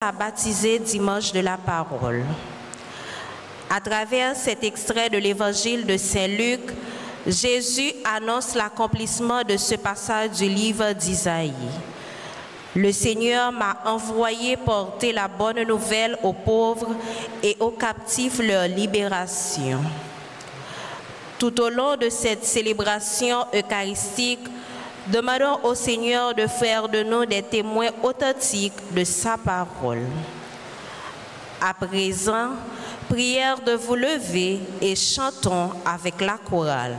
à baptiser dimanche de la parole. À travers cet extrait de l'évangile de Saint Luc, Jésus annonce l'accomplissement de ce passage du livre d'Isaïe. Le Seigneur m'a envoyé porter la bonne nouvelle aux pauvres et aux captifs leur libération. Tout au long de cette célébration eucharistique, demandons au Seigneur de faire de nous des témoins authentiques de sa parole. À présent, prière de vous lever et chantons avec la chorale.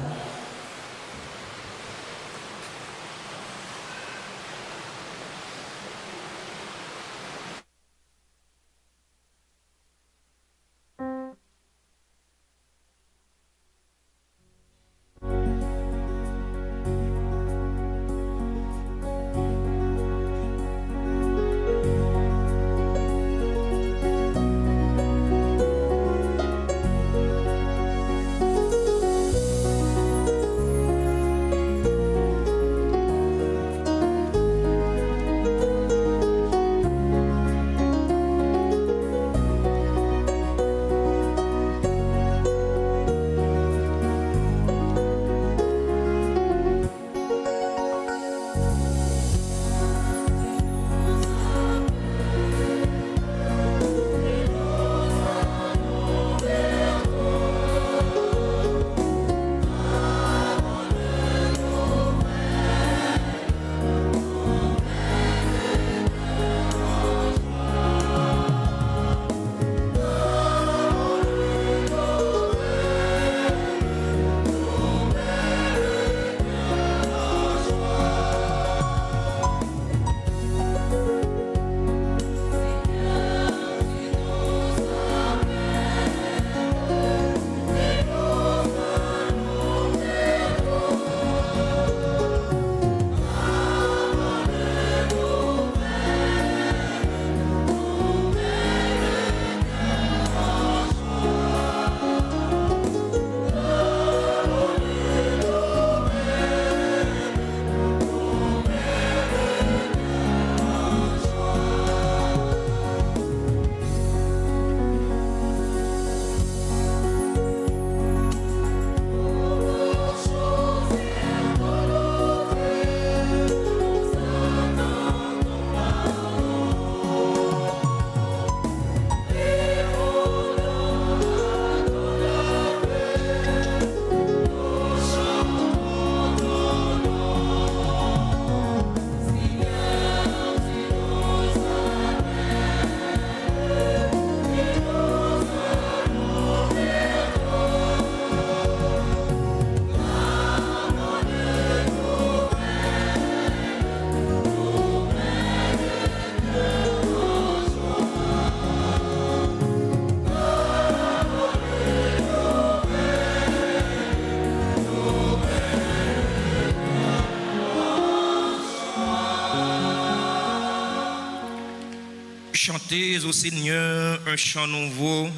Chantez au Seigneur un chant nouveau,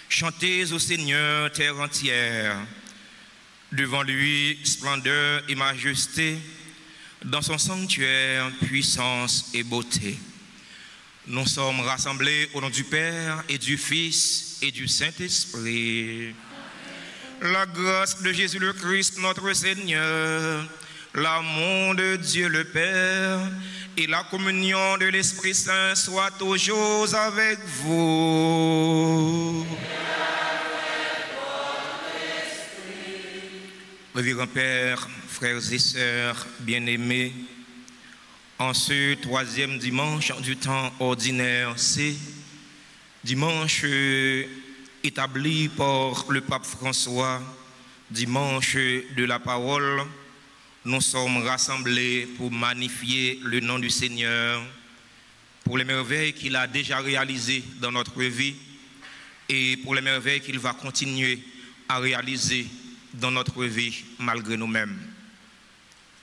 chantez au Seigneur terre entière. Devant lui, splendeur et majesté, dans son sanctuaire, puissance et beauté. Nous sommes rassemblés au nom du Père et du Fils et du Saint-Esprit. La grâce de Jésus le Christ, notre Seigneur, l'amour de Dieu le Père, et la communion de l'Esprit Saint soit toujours avec vous. Révérend Père, frères et sœurs bien-aimés, en ce troisième dimanche du temps ordinaire, c'est dimanche établi par le pape François, dimanche de la parole. Nous sommes rassemblés pour magnifier le nom du Seigneur, pour les merveilles qu'il a déjà réalisées dans notre vie et pour les merveilles qu'il va continuer à réaliser dans notre vie malgré nous-mêmes.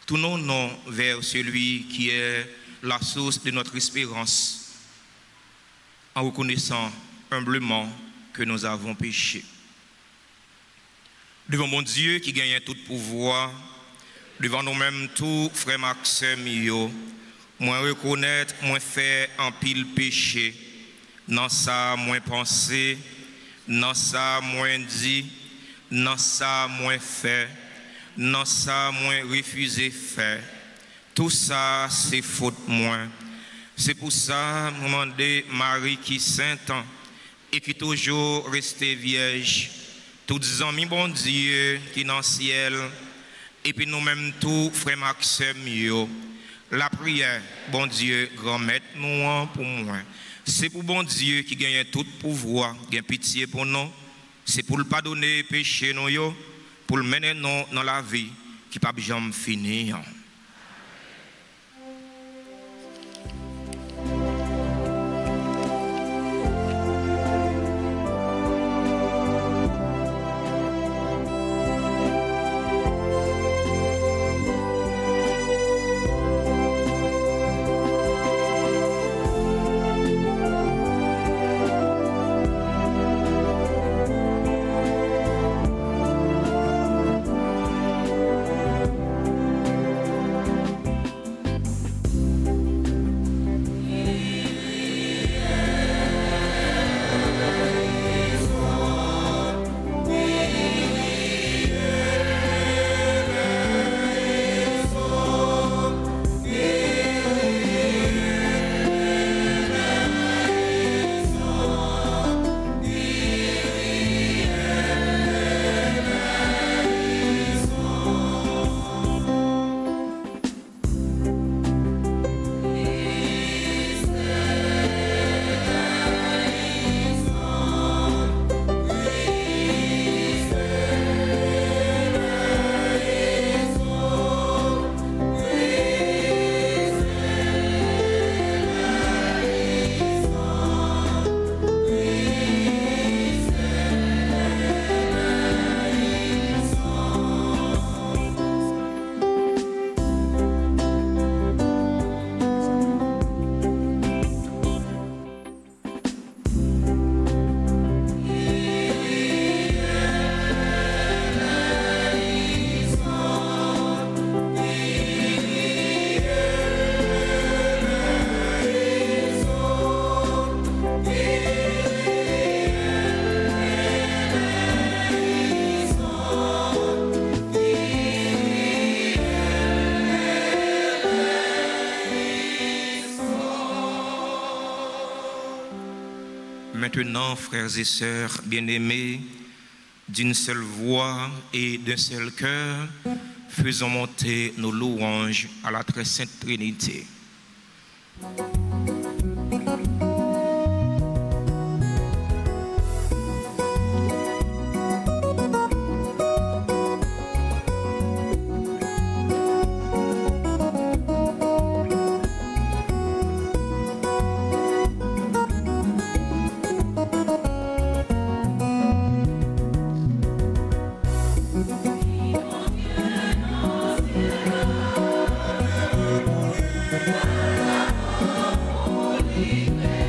Tournons-nous vers celui qui est la source de notre espérance en reconnaissant humblement que nous avons péché. Devant mon Dieu qui gagne tout pouvoir, devant nous-mêmes tous, frères Maxime, Moi reconnaître, moi faire en pile péché. Dans ça, moi penser, dans ça, moi dit, dans ça, moi fait, dans ça, moi refuser faire. Tout ça, c'est faute moi. C'est pour ça, je demande Marie qui sainte et qui toujours restée vierge. Tous les amis, bon Dieu, qui dans le ciel, et puis nous-mêmes tous, frère Maxime, la prière, bon Dieu, grand maître, nous, pour moi. C'est pour bon Dieu qui gagne tout pouvoir, qui a pitié pour nous. C'est pour le pardonner péché, nous, pour le mener nous dans la vie qui ne peut jamais finir. Maintenant, frères et sœurs bien-aimés, d'une seule voix et d'un seul cœur, faisons monter nos louanges à la très sainte Trinité. Holy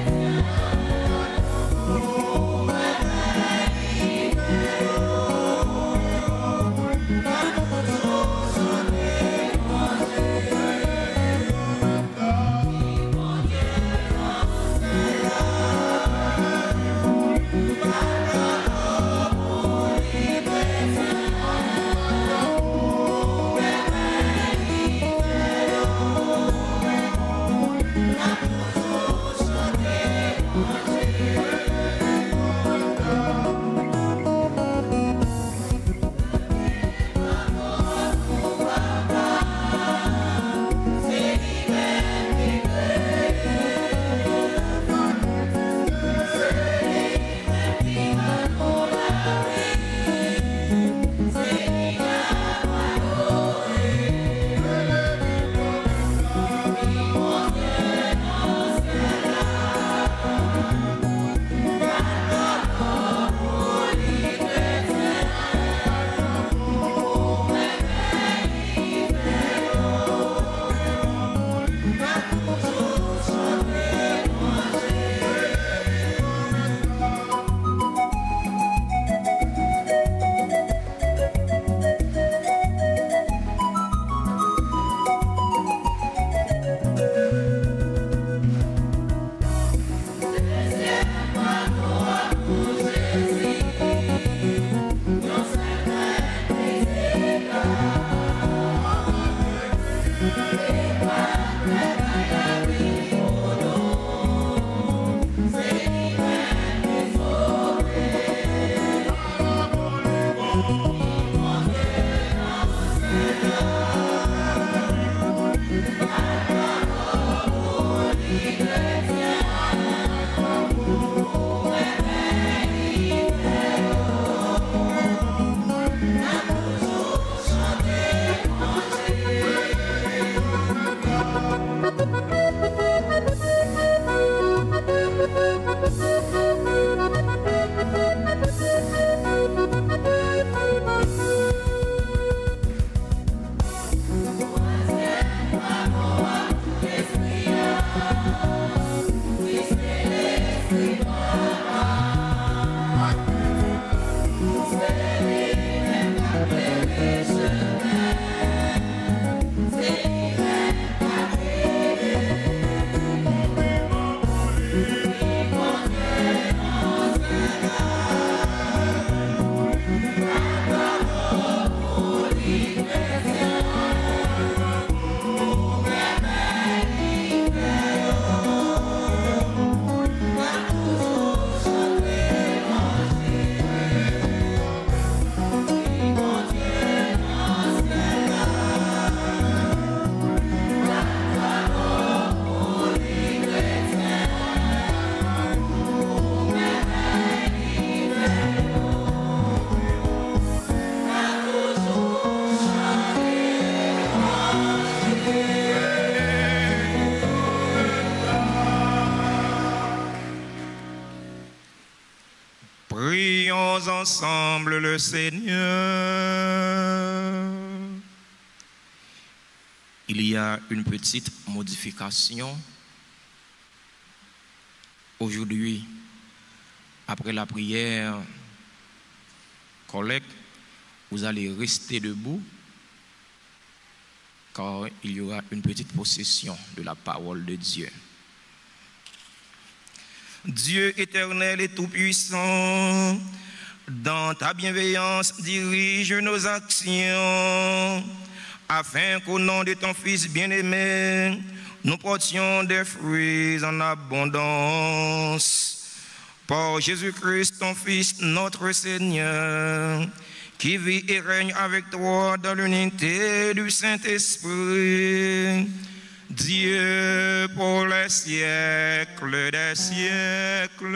Prions ensemble le Seigneur. Il y a une petite modification. Aujourd'hui, après la prière collecte, vous allez rester debout car il y aura une petite possession de la parole de Dieu. Dieu éternel et tout-puissant, dans ta bienveillance, dirige nos actions, afin qu'au nom de ton Fils bien-aimé, nous portions des fruits en abondance. Par Jésus-Christ, ton Fils, notre Seigneur, qui vit et règne avec toi dans l'unité du Saint-Esprit, Dieu pour les siècles des siècles.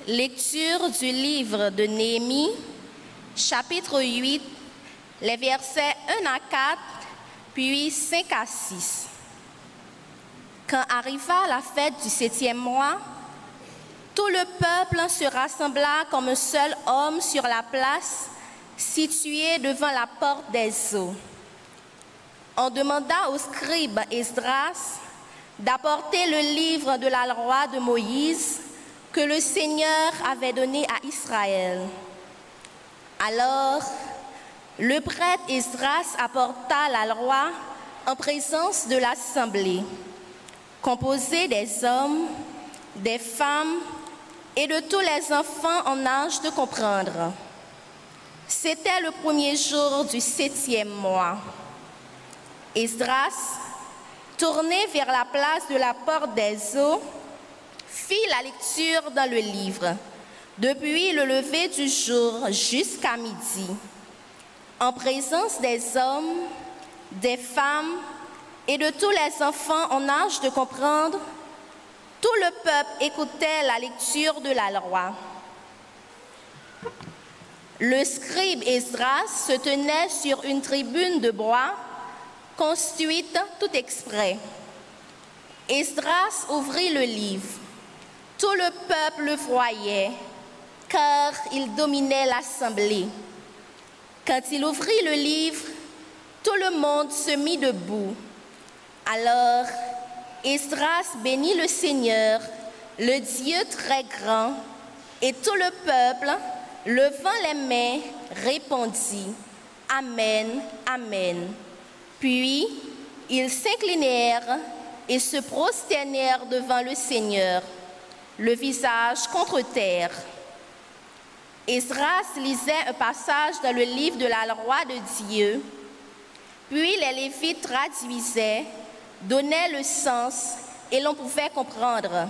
Lecture du livre de Néhémie, chapitre 8, les versets 1 à 4, puis 5 à 6. Quand arriva la fête du 7e mois, tout le peuple se rassembla comme un seul homme sur la place située devant la porte des eaux. On demanda au scribe Esdras d'apporter le livre de la loi de Moïse que le Seigneur avait donné à Israël. Alors, Le prêtre Esdras apporta la loi en présence de l'assemblée, composée des hommes, des femmes et de tous les enfants en âge de comprendre. C'était le premier jour du 7e mois. Esdras, tourné vers la place de la porte des eaux, fit la lecture dans le livre, depuis le lever du jour jusqu'à midi, en présence des hommes, des femmes et de tous les enfants en âge de comprendre. Tout le peuple écoutait la lecture de la loi. Le scribe Esdras se tenait sur une tribune de bois, construite tout exprès. Esdras ouvrit le livre. Tout le peuple le voyait, car il dominait l'assemblée. Quand il ouvrit le livre, tout le monde se mit debout. Alors, Esdras bénit le Seigneur, le Dieu très grand, et tout le peuple, levant les mains, répondit « Amen, Amen ». Puis, ils s'inclinèrent et se prosternèrent devant le Seigneur, le visage contre terre. Esdras lisait un passage dans le livre de la loi de Dieu, puis les Lévites traduisaient, donnaient le sens et l'on pouvait comprendre.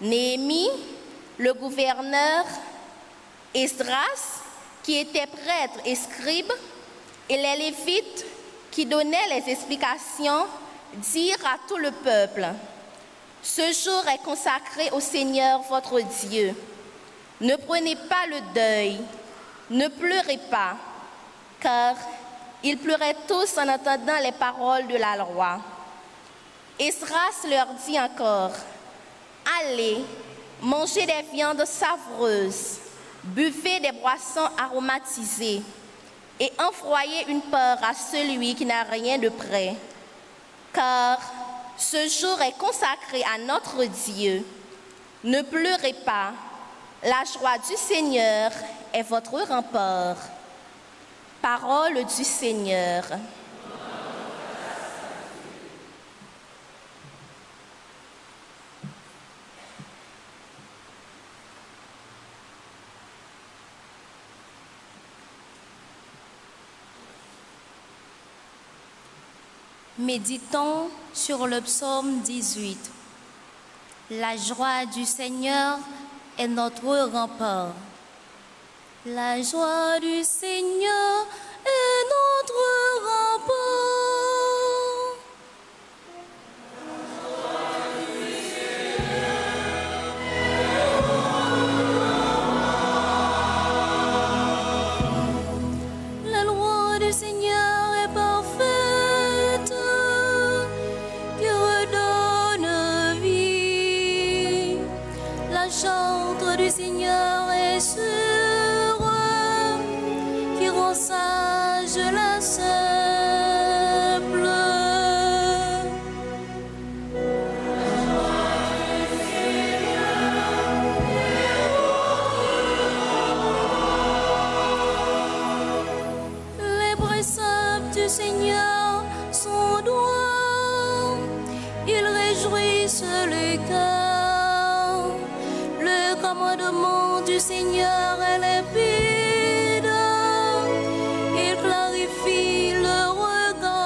Néhémie, le gouverneur, Esdras, qui était prêtre et scribe, et les Lévites, qui donnaient les explications, dirent à tout le peuple, « Ce jour est consacré au Seigneur votre Dieu. Ne prenez pas le deuil, ne pleurez pas, car ils pleuraient tous en entendant les paroles de la loi. » Esdras leur dit encore, « Allez, mangez des viandes savoureuses, buvez des boissons aromatisées et envoyez une part à celui qui n'a rien de près, car ce jour est consacré à notre Dieu. Ne pleurez pas, la joie du Seigneur est votre rempart. » Parole du Seigneur. Méditons sur le psaume 18. La joie du Seigneur est notre rempart. La joie du Seigneur est notre rempart. La loi du Seigneur est parfaite, qui redonne vie. La charte du Seigneur est sûre, qui rend sage la simple. Les préceptes du Seigneur sont droits, ils réjouissent le cœur. Le commandement du Seigneur est limpide, il clarifie le regard.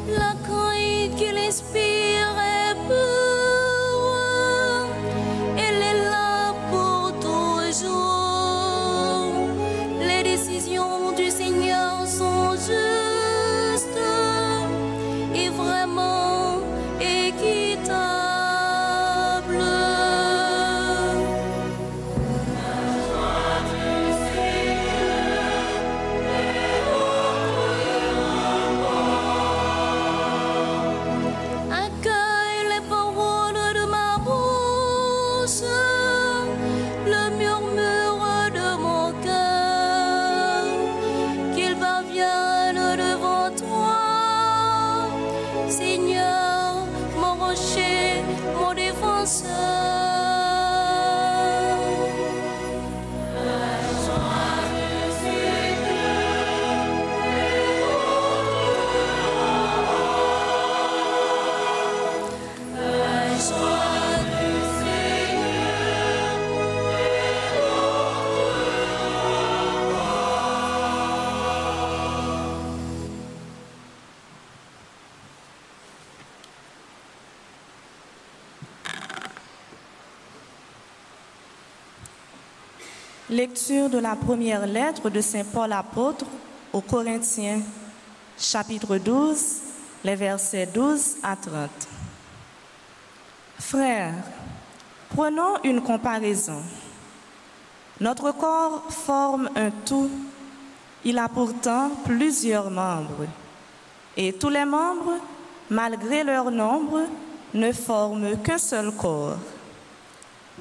La crainte qu'il inspire est pure, elle est là pour toujours. Les décisions du Seigneur sont justes et vraiment équitables. À Lecture de la première lettre de Saint Paul apôtre aux Corinthiens, chapitre 12, les versets 12 à 30. Frères, prenons une comparaison. Notre corps forme un tout. Il a pourtant plusieurs membres. Et tous les membres, malgré leur nombre, ne forment qu'un seul corps.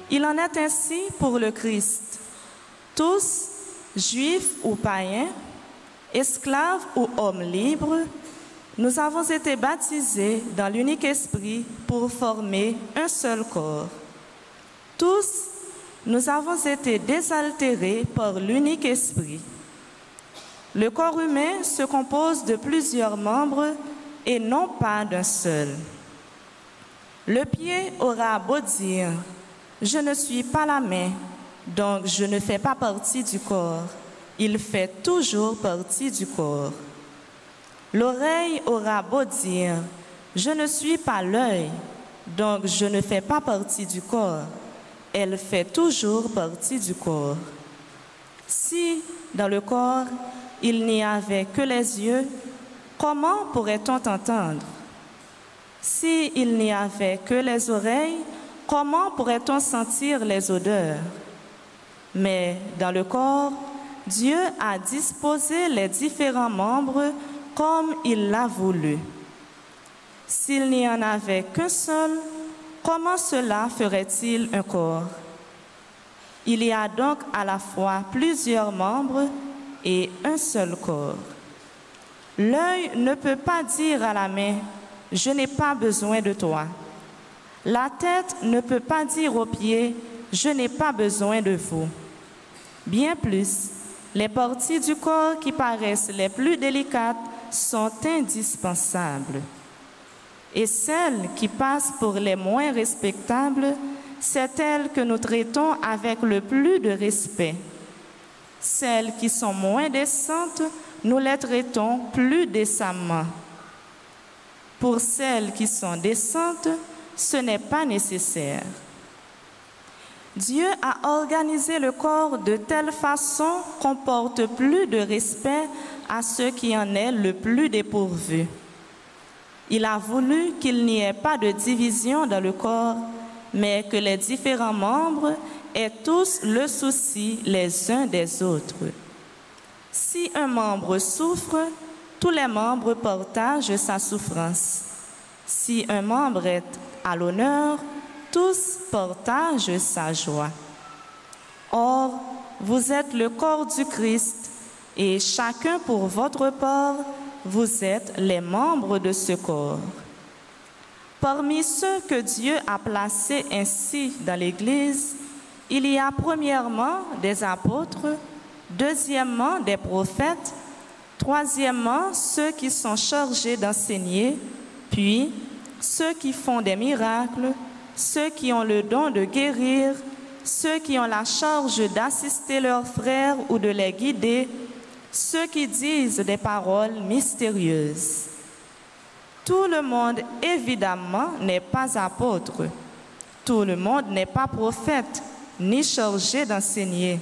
Il en est ainsi pour le Christ. Tous, juifs ou païens, esclaves ou hommes libres, nous avons été baptisés dans l'unique esprit pour former un seul corps. Tous, nous avons été désaltérés par l'unique esprit. Le corps humain se compose de plusieurs membres et non pas d'un seul. Le pied aura beau dire « Je ne suis pas la main, donc je ne fais pas partie du corps ». Il fait toujours partie du corps. L'oreille aura beau dire « Je ne suis pas l'œil, donc je ne fais pas partie du corps ». Elle fait toujours partie du corps. Si, dans le corps, il n'y avait que les yeux, comment pourrait-on entendre? Si il n'y avait que les oreilles, comment pourrait-on sentir les odeurs? Mais dans le corps, Dieu a disposé les différents membres comme il l'a voulu. S'il n'y en avait qu'un seul, comment cela ferait-il un corps? Il y a donc à la fois plusieurs membres et un seul corps. L'œil ne peut pas dire à la main « Je n'ai pas besoin de toi ». La tête ne peut pas dire aux pieds « Je n'ai pas besoin de vous ». Bien plus, les parties du corps qui paraissent les plus délicates sont indispensables. Et celles qui passent pour les moins respectables, c'est elles que nous traitons avec le plus de respect. Celles qui sont moins décentes, nous les traitons plus décemment. Pour celles qui sont décentes, ce n'est pas nécessaire. Dieu a organisé le corps de telle façon qu'on porte plus de respect à ceux qui en est le plus dépourvu. Il a voulu qu'il n'y ait pas de division dans le corps, mais que les différents membres aient tous le souci les uns des autres. Si un membre souffre, tous les membres partagent sa souffrance. Si un membre est à l'honneur, tous partagent sa joie. Or, vous êtes le corps du Christ et chacun pour votre part, vous êtes les membres de ce corps. Parmi ceux que Dieu a placés ainsi dans l'Église, il y a premièrement des apôtres, deuxièmement des prophètes, troisièmement ceux qui sont chargés d'enseigner, puis ceux qui font des miracles, ceux qui ont le don de guérir, ceux qui ont la charge d'assister leurs frères ou de les guider, ceux qui disent des paroles mystérieuses. Tout le monde, évidemment, n'est pas apôtre. Tout le monde n'est pas prophète, ni chargé d'enseigner.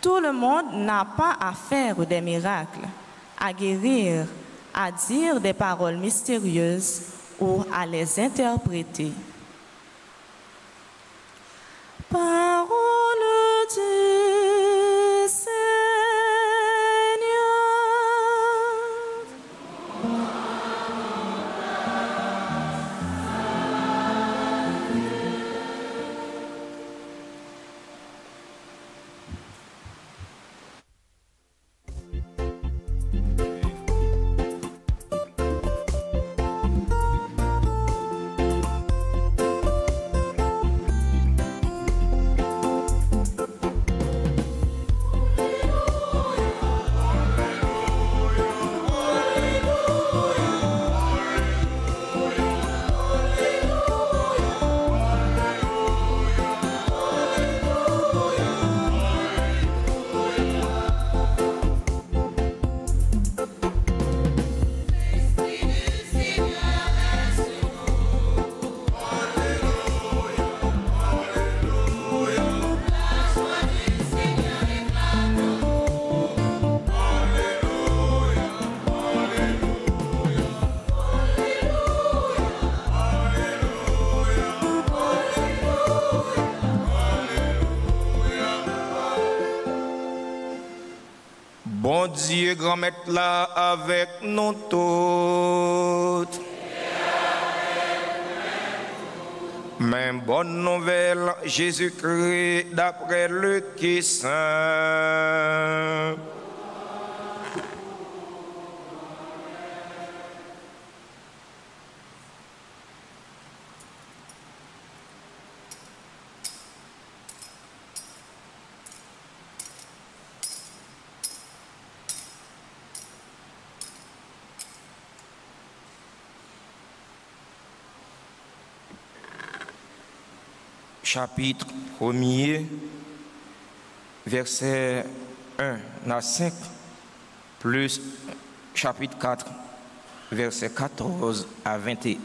Tout le monde n'a pas à faire des miracles, à guérir, à dire des paroles mystérieuses ou à les interpréter. Parole du Seigneur. Dieu, grand maître là avec nous toutes. Même bonne nouvelle, Jésus-Christ d'après Luc qui est saint. Chapitre 1er, verset 1 à 5, plus chapitre 4, verset 14 à 21.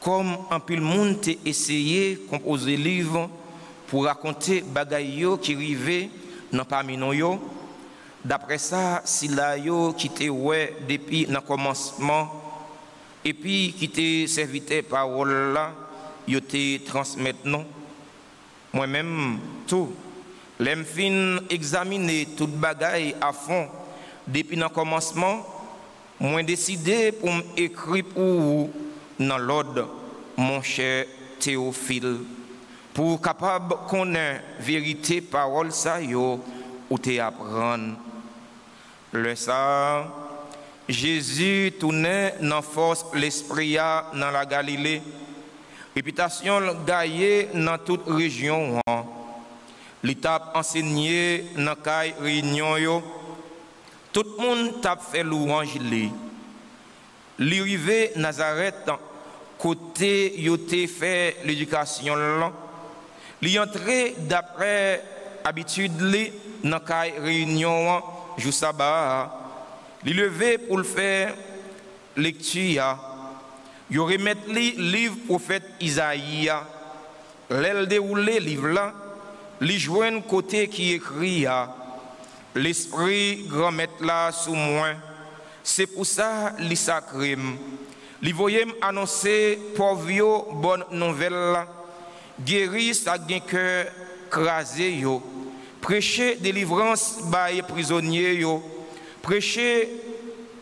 Comme un pile monde t'a essayé de composer livre pour raconter bagaille qui rivé dans parmi nous, d'après ça, si la yo qui te ouais depuis le commencement et puis qui te serviteur parole là, yo te transmettre non. Moi-même tout, l'aime fin examiner toute bagaille à fond depuis le commencement, moi décidé pour m'écrire pour vous dans l'ordre, mon cher Théophile, pour capable connaître vérité parole ça yo ou te apprendre. Le ça, Jésus tournait dans force l'esprit dans la Galilée. Réputation gagnée dans toute région. L'étape enseignée dans la réunion. Tout le monde t'a fait louange. L'arrivée Nazareth, côté yoté fait l'éducation. L'entrée d'après habitude dans la réunion, jour sabbat. L'élevé pour le faire lecture. Ils remettent le livre prophète Isaïe, l'aile déroulé livre là, li joignent côté qui écrit l'esprit grand maître là sous moi. C'est pour ça li sacré. Li voyait annoncer pour vio bonne nouvelle, guérir sa gen cœur crasé yo, prêcher délivrance by prisonnier yo, prêcher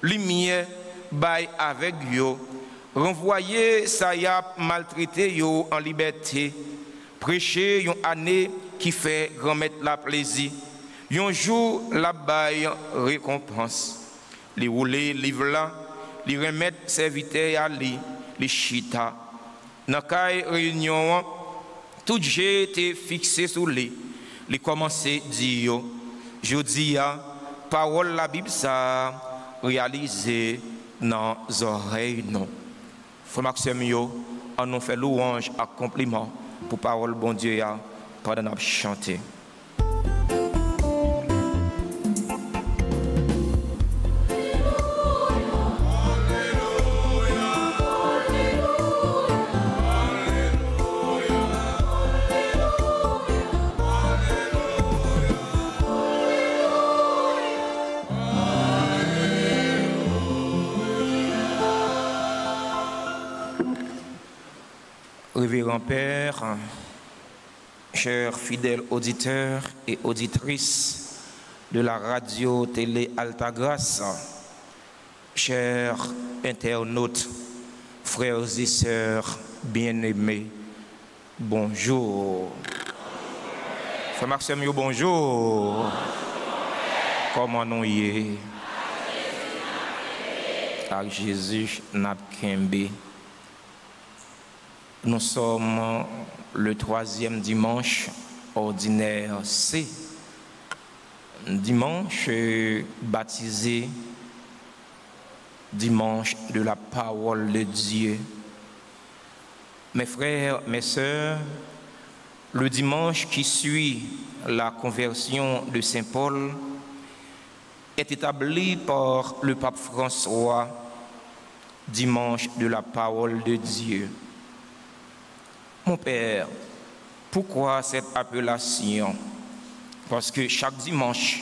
lumière by avec yo. Renvoyer ça y a maltraité yo en liberté, prêcher une année qui fait grand mettre la plaisir, un jour la baille récompense. Les rouler livre là, les remettre serviteur à les chita. Dans la réunion, tout j'ai été fixé sur les commencer dire je dis parole la Bible ça réalisé dans les oreilles non. Frère Maxime, on nous fait louange à compliment pour parole bon Dieu pendant nous chanter. Révérend Père, chers fidèles auditeurs et auditrices de la radio télé Altagrace, chers internautes, frères et sœurs bien-aimés, bonjour. Frère Maxime, bonjour. Comment nous y est? À Jésus Napkembe. Nous sommes le 3e dimanche ordinaire C, dimanche baptisé, dimanche de la parole de Dieu. Mes frères, mes sœurs, le dimanche qui suit la conversion de Saint Paul est établi par le pape François, dimanche de la parole de Dieu. Mon Père, pourquoi cette appellation? Parce que chaque dimanche,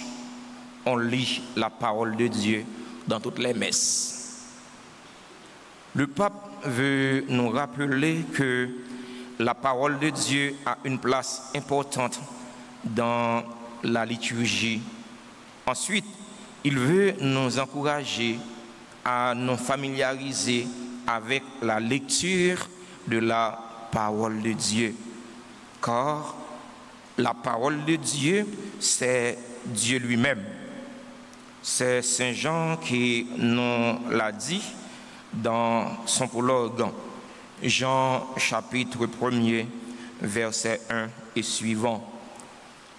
on lit la parole de Dieu dans toutes les messes. Le pape veut nous rappeler que la parole de Dieu a une place importante dans la liturgie. Ensuite, il veut nous encourager à nous familiariser avec la lecture de la parole de Dieu. Car la parole de Dieu, c'est Dieu lui-même. C'est Saint Jean qui nous l'a dit dans son prologue. Jean chapitre 1er, verset 1 et suivant.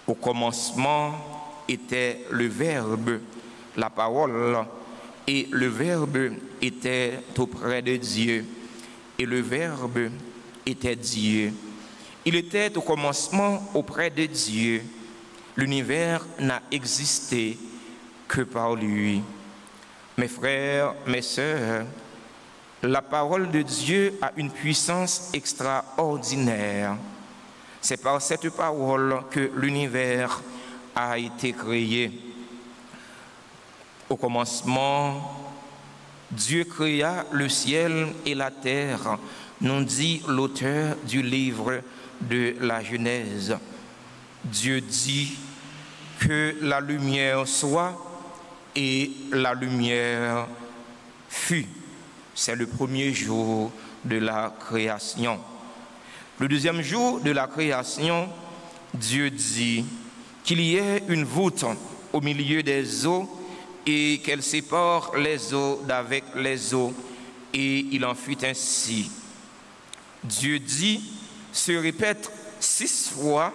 Au commencement était le Verbe, la parole, et le Verbe était auprès de Dieu, et le Verbe était Dieu. Il était au commencement auprès de Dieu. L'univers n'a existé que par lui. Mes frères, mes sœurs, la parole de Dieu a une puissance extraordinaire. C'est par cette parole que l'univers a été créé. Au commencement, Dieu créa le ciel et la terre, nous dit l'auteur du livre de la Genèse. Dieu dit que la lumière soit et la lumière fut. C'est le premier jour de la création. Le deuxième jour de la création, Dieu dit qu'il y ait une voûte au milieu des eaux et qu'elle sépare les eaux d'avec les eaux, et il en fut ainsi. Dieu dit se répète 6 fois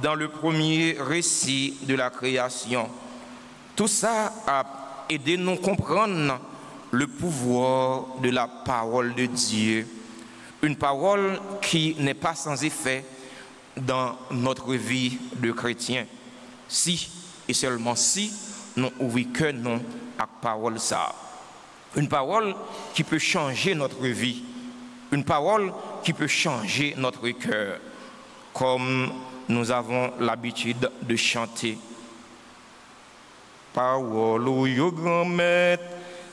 dans le premier récit de la création. Tout ça a aidé nous à comprendre le pouvoir de la parole de Dieu. Une parole qui n'est pas sans effet dans notre vie de chrétien. Si et seulement si nous ouvrons que nous à la parole ça. Une parole qui peut changer notre vie. Une parole qui peut changer notre cœur. Comme nous avons l'habitude de chanter. Parole ou yo grand-mère,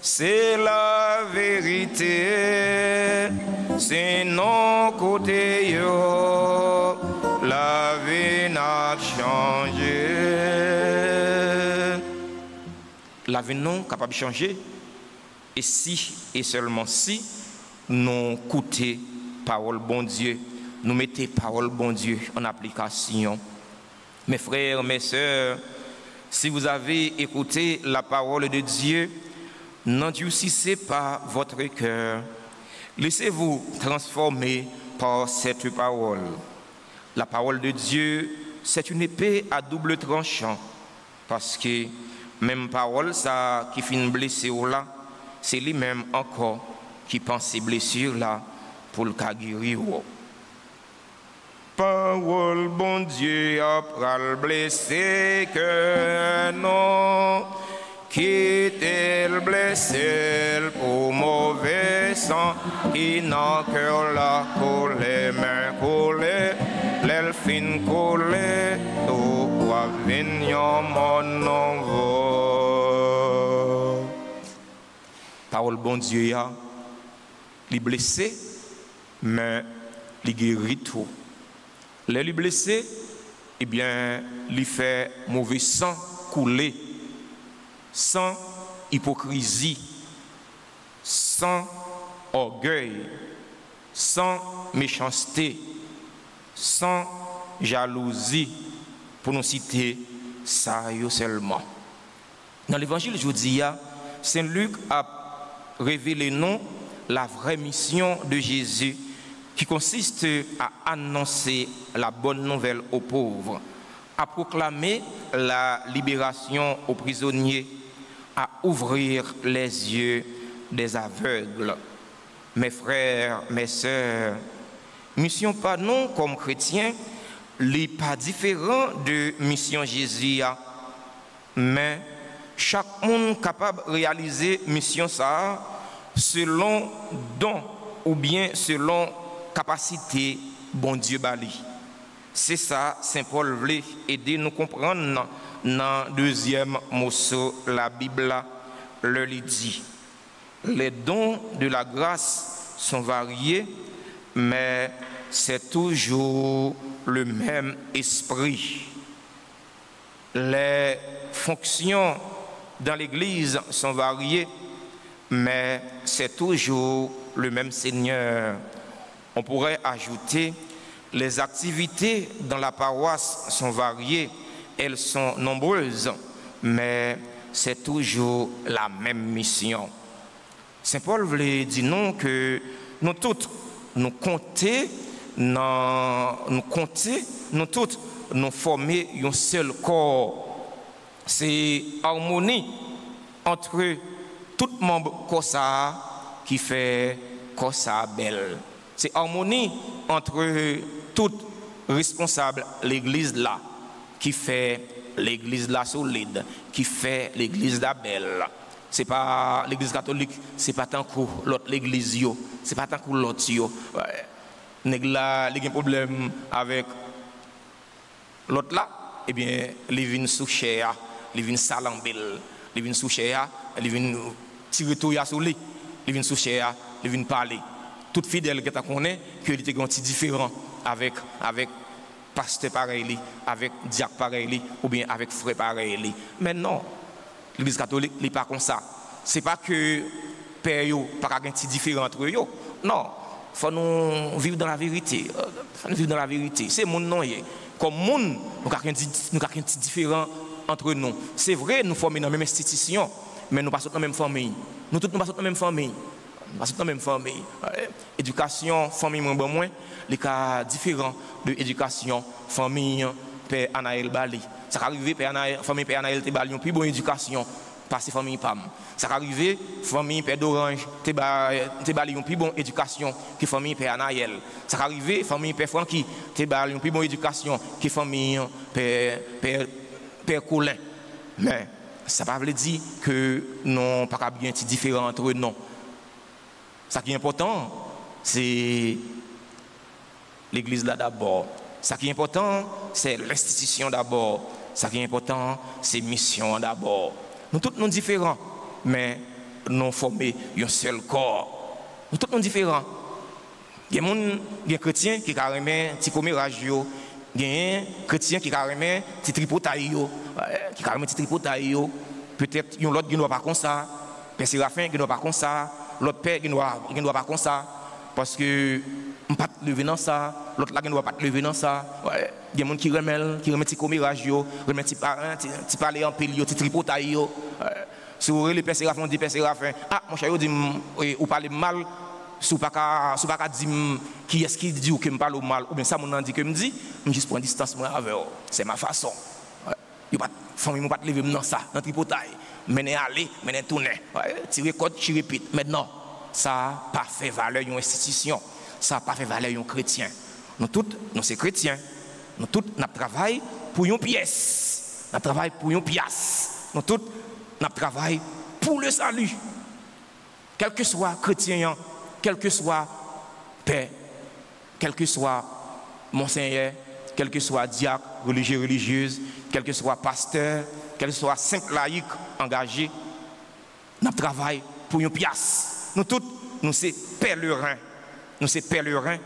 c'est la vérité, c'est non côté yo, la vie n'a changé. La vie non capable de changer, et si et seulement si nous écoutons parole bon Dieu, nous mettons parole bon Dieu en application. Mes frères, mes sœurs, si vous avez écouté la parole de Dieu, n'endurcissez pas votre cœur. Laissez-vous transformer par cette parole. La parole de Dieu, c'est une épée à double tranchant. Parce que même parole ça qui finit blessé ou là, c'est lui-même encore qui pense ces blessures là pour le cas guérir. Parole bon Dieu a pral blessé que non. Quitte le blessé pour mauvais sang, qui n'a cœur la collé, main collée, l'aile fin collée, tout va venir mon envoi. Parole bon Dieu a, li blessé, mais li guérit tout. Les blessé, eh bien, li fait mauvais sang couler. Sans hypocrisie, sans orgueil, sans méchanceté, sans jalousie, pour nous citer ça seulement. Dans l'évangile aujourd'hui, Saint Luc a révélé nous la vraie mission de Jésus qui consiste à annoncer la bonne nouvelle aux pauvres, à proclamer la libération aux prisonniers, à ouvrir les yeux des aveugles. Mes frères, mes sœurs, mission pas non comme chrétiens, n'est pas différent de mission Jésus, mais chaque monde capable de réaliser mission ça selon don ou bien selon capacité bon Dieu bali. C'est ça, Saint Paul voulait aider nous comprendre dans le deuxième morceau, la Bible le dit. Les dons de la grâce sont variés, mais c'est toujours le même esprit. Les fonctions dans l'église sont variés, mais c'est toujours le même Seigneur. On pourrait ajouter, les activités dans la paroisse sont variées, elles sont nombreuses, mais c'est toujours la même mission. Saint Paul voulait dire non que nous toutes, nous compter, nous toutes, nous former un seul corps. C'est harmonie entre tout membre corps qui fait corps belle. C'est harmonie entre tout responsable l'église là qui fait l'église là solide, qui fait l'église là belle. C'est pas l'église catholique, c'est pas tant que l'autre l'église yo, c'est pas tant que l'autre yo. Nèg là, il y a un problème avec l'autre là, eh bien, il vient sous cher, il vient salambel, il vient sous cher, il vient tirer tout sur lui, il vient sous cher, il vient parler. Tout fidèle que tu connais, que il était un petit différent avec pasteur pareil, avec diacre pareil, ou bien avec frère pareil. Mais non, l'église catholique n'est pas comme ça. C'est pas que père yo pas un petit différent entre eux. Non, faut nous vivre dans la vérité. Faut nous vivre dans la vérité. C'est mon nom. Comme monde, nous avons un petit différent entre nous. C'est vrai, nous formons dans la même institution, mais nous passons dans la même famille. Nous tous nous passons dans la même famille. Nous passons dans la même famille. Éducation, famille moins, les cas différents de l'éducation, famille, Père Anaël Bali. Ça arrive, famille Père Anaël te bali une plus bonne éducation, parce que famille PAM. Ça arrive, famille Père d'Orange te bali une plus bonne éducation que famille Père Anaël. Ça arrive, famille Père Francky te bali une plus bonne éducation que famille Père Colin. Mais ça ne veut pas dire que nous n'avons pas bien différents entre eux, non. Ce qui est important, c'est l'église là d'abord. Ce qui est important, c'est l'institution d'abord. Ce qui est important, c'est mission d'abord. Nous tous nous différents, mais nous formons un seul corps. Nous tous nous différents. Il y a des chrétiens qui carrément petit commérage, il y a des chrétiens qui carrément petit tripotaille, qui carrément petit tripotaille. Peut-être il y a l'autre qui ne doit pas comme ça, Père Séraphin qui ne doit pas comme ça, l'autre père qui ne doit pas comme ça, parce que on ne peut pas lever dans ça, l'autre là qui ne doit pas lever dans ça. Il y a des gens qui remettent petit commérage, remettent petit parents, petit parler en pile, petit tripotaille. Si vous voulez les Père Séraphin, on dit Père Séraphin, ah mon cher, ou parlez mal, si vous ne pouvez pas dire qui est-ce qui dit ou que me parle mal, ou bien ça mon dit que me dit, je juste prends distance avec eux. C'est ma façon. Il ne faut pas lever dans ça, dans tripotaille. Mener aller, mener tourner. Tirer code, tirer pite. Maintenant, ça n'a pas fait valeur une institution. Ça n'a pas fait valeur un chrétien. Nous tous, nous sommes chrétiens. Nous tous, nous travaillons pour une pièce. Nous travaillons pour une pièce. Nous tous, nous travaillons pour le salut. Quel que soit chrétien, quel que soit père, quel que soit monseigneur, quel que soit diacre, religieux, religieuse, quel que soit pasteur, quel que soit simple laïc engagé, nous travaillons pour une pièce. Nous tous, nous sommes pèlerins. Nous sommes pèlerins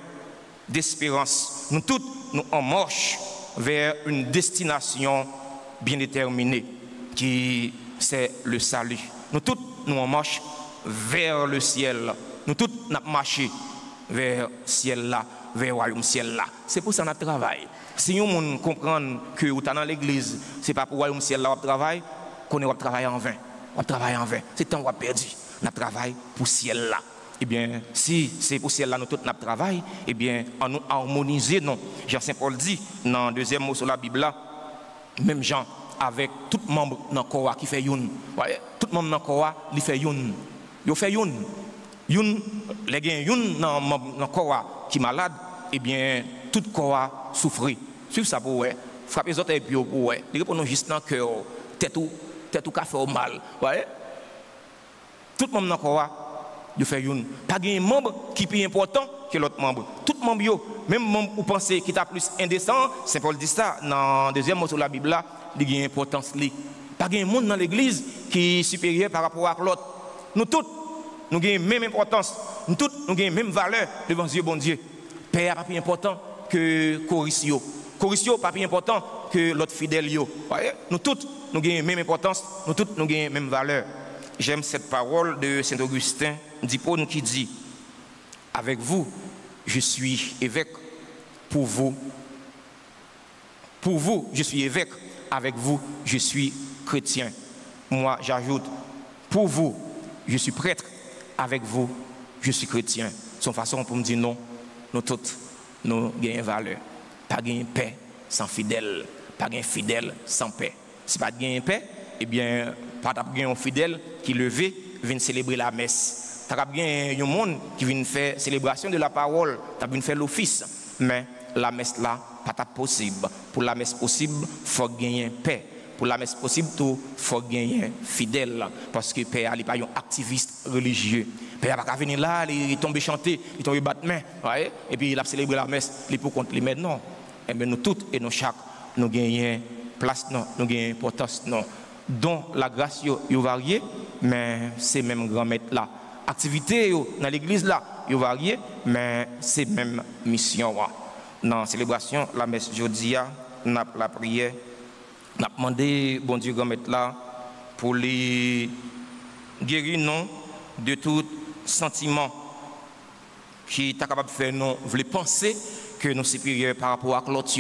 d'espérance. Nous tous, nous en marche vers une destination bien déterminée, qui c'est le salut. Nous tous, nous en marche vers le ciel. Nous tous, nous marchons vers le ciel là, vers le royaume ciel là. C'est pour ça que nous travaillons. Si nous comprenons que vous êtes dans l'église, ce n'est pas pour le royaume ciel là qu'on travaille, qu'on va travailler en vain. On travaille en vain. C'est temps qu'on a perdu. On travaille pour le ciel là. Eh bien, si c'est pour le ciel là, nous tous nous travaillons, eh bien, on nous harmoniser, non. Jean-Saint Paul dit, dans le deuxième mot sur la Bible là, même Jean, avec tout membre dans le corps qui fait youn. Tout membre dans le corps, il fait youn. Il fait youn. Youn, les gens youn dans le corps qui est malade, eh bien, tout corps souffre. Suivez ça pour ouais. Frappez les autres et puis pour ouais. Il répond juste dans le cœur. Tête ou café au mal. Ouais. Tout le monde dans le corps, il fait youn. Pas un membre qui est plus important que l'autre membre. Tout le monde, même membre vous pensez qui est plus indécent, Saint Paul dit ça dans le deuxième mot sur la Bible là, il y a une importance. Pas un monde dans l'église qui est supérieur par rapport à l'autre. Nous tous, nous avons la même importance. Nous tous, nous avons la même valeur devant Dieu, bon Dieu. Père n'est pas plus important que Corisio. Corisio n'est pas plus important que l'autre fidèle. Nous tous, nous avons la même importance, nous tous nous avons la même valeur. J'aime cette parole de Saint Augustin d'Hippone qui dit: avec vous, je suis évêque. Pour vous, je suis évêque. Avec vous, je suis chrétien. Moi, j'ajoute, pour vous, je suis prêtre. Avec vous, je suis chrétien. C'est une façon pour me dire non, nous tous, nous avons une valeur. Pas de paix sans fidèle. Pas de fidèle sans paix. Si pas de paix, eh bien, pas de fidèle qui levé vient célébrer la messe. Tu as bien un monde qui vient faire célébration de la parole, tu as bien faire l'office. Mais la messe là, pas possible. Pour la messe possible, il faut gagner paix. Pour la messe possible, il faut gagner fidèle. Parce que Père n'est pas un activiste religieux. Père n'a pas venir là, il tombe chanter, il tombe battre main. Et puis il a célébré la messe, il pour contre les mains. Non. Et bien nous toutes et nous chaque, nous gagnons place, non, nous gagnons importance. Non. Donc la grâce est variée, mais c'est même grand maître là. Activité dans l'église là, est variée, mais c'est même mission. Dans la célébration, la messe jeudi, la prière, on a demandé, bon Dieu, grand maître là, pour les guérir non de tout sentiment qui est capable de faire non, voulez penser que nous sommes supérieurs par rapport à l'autre.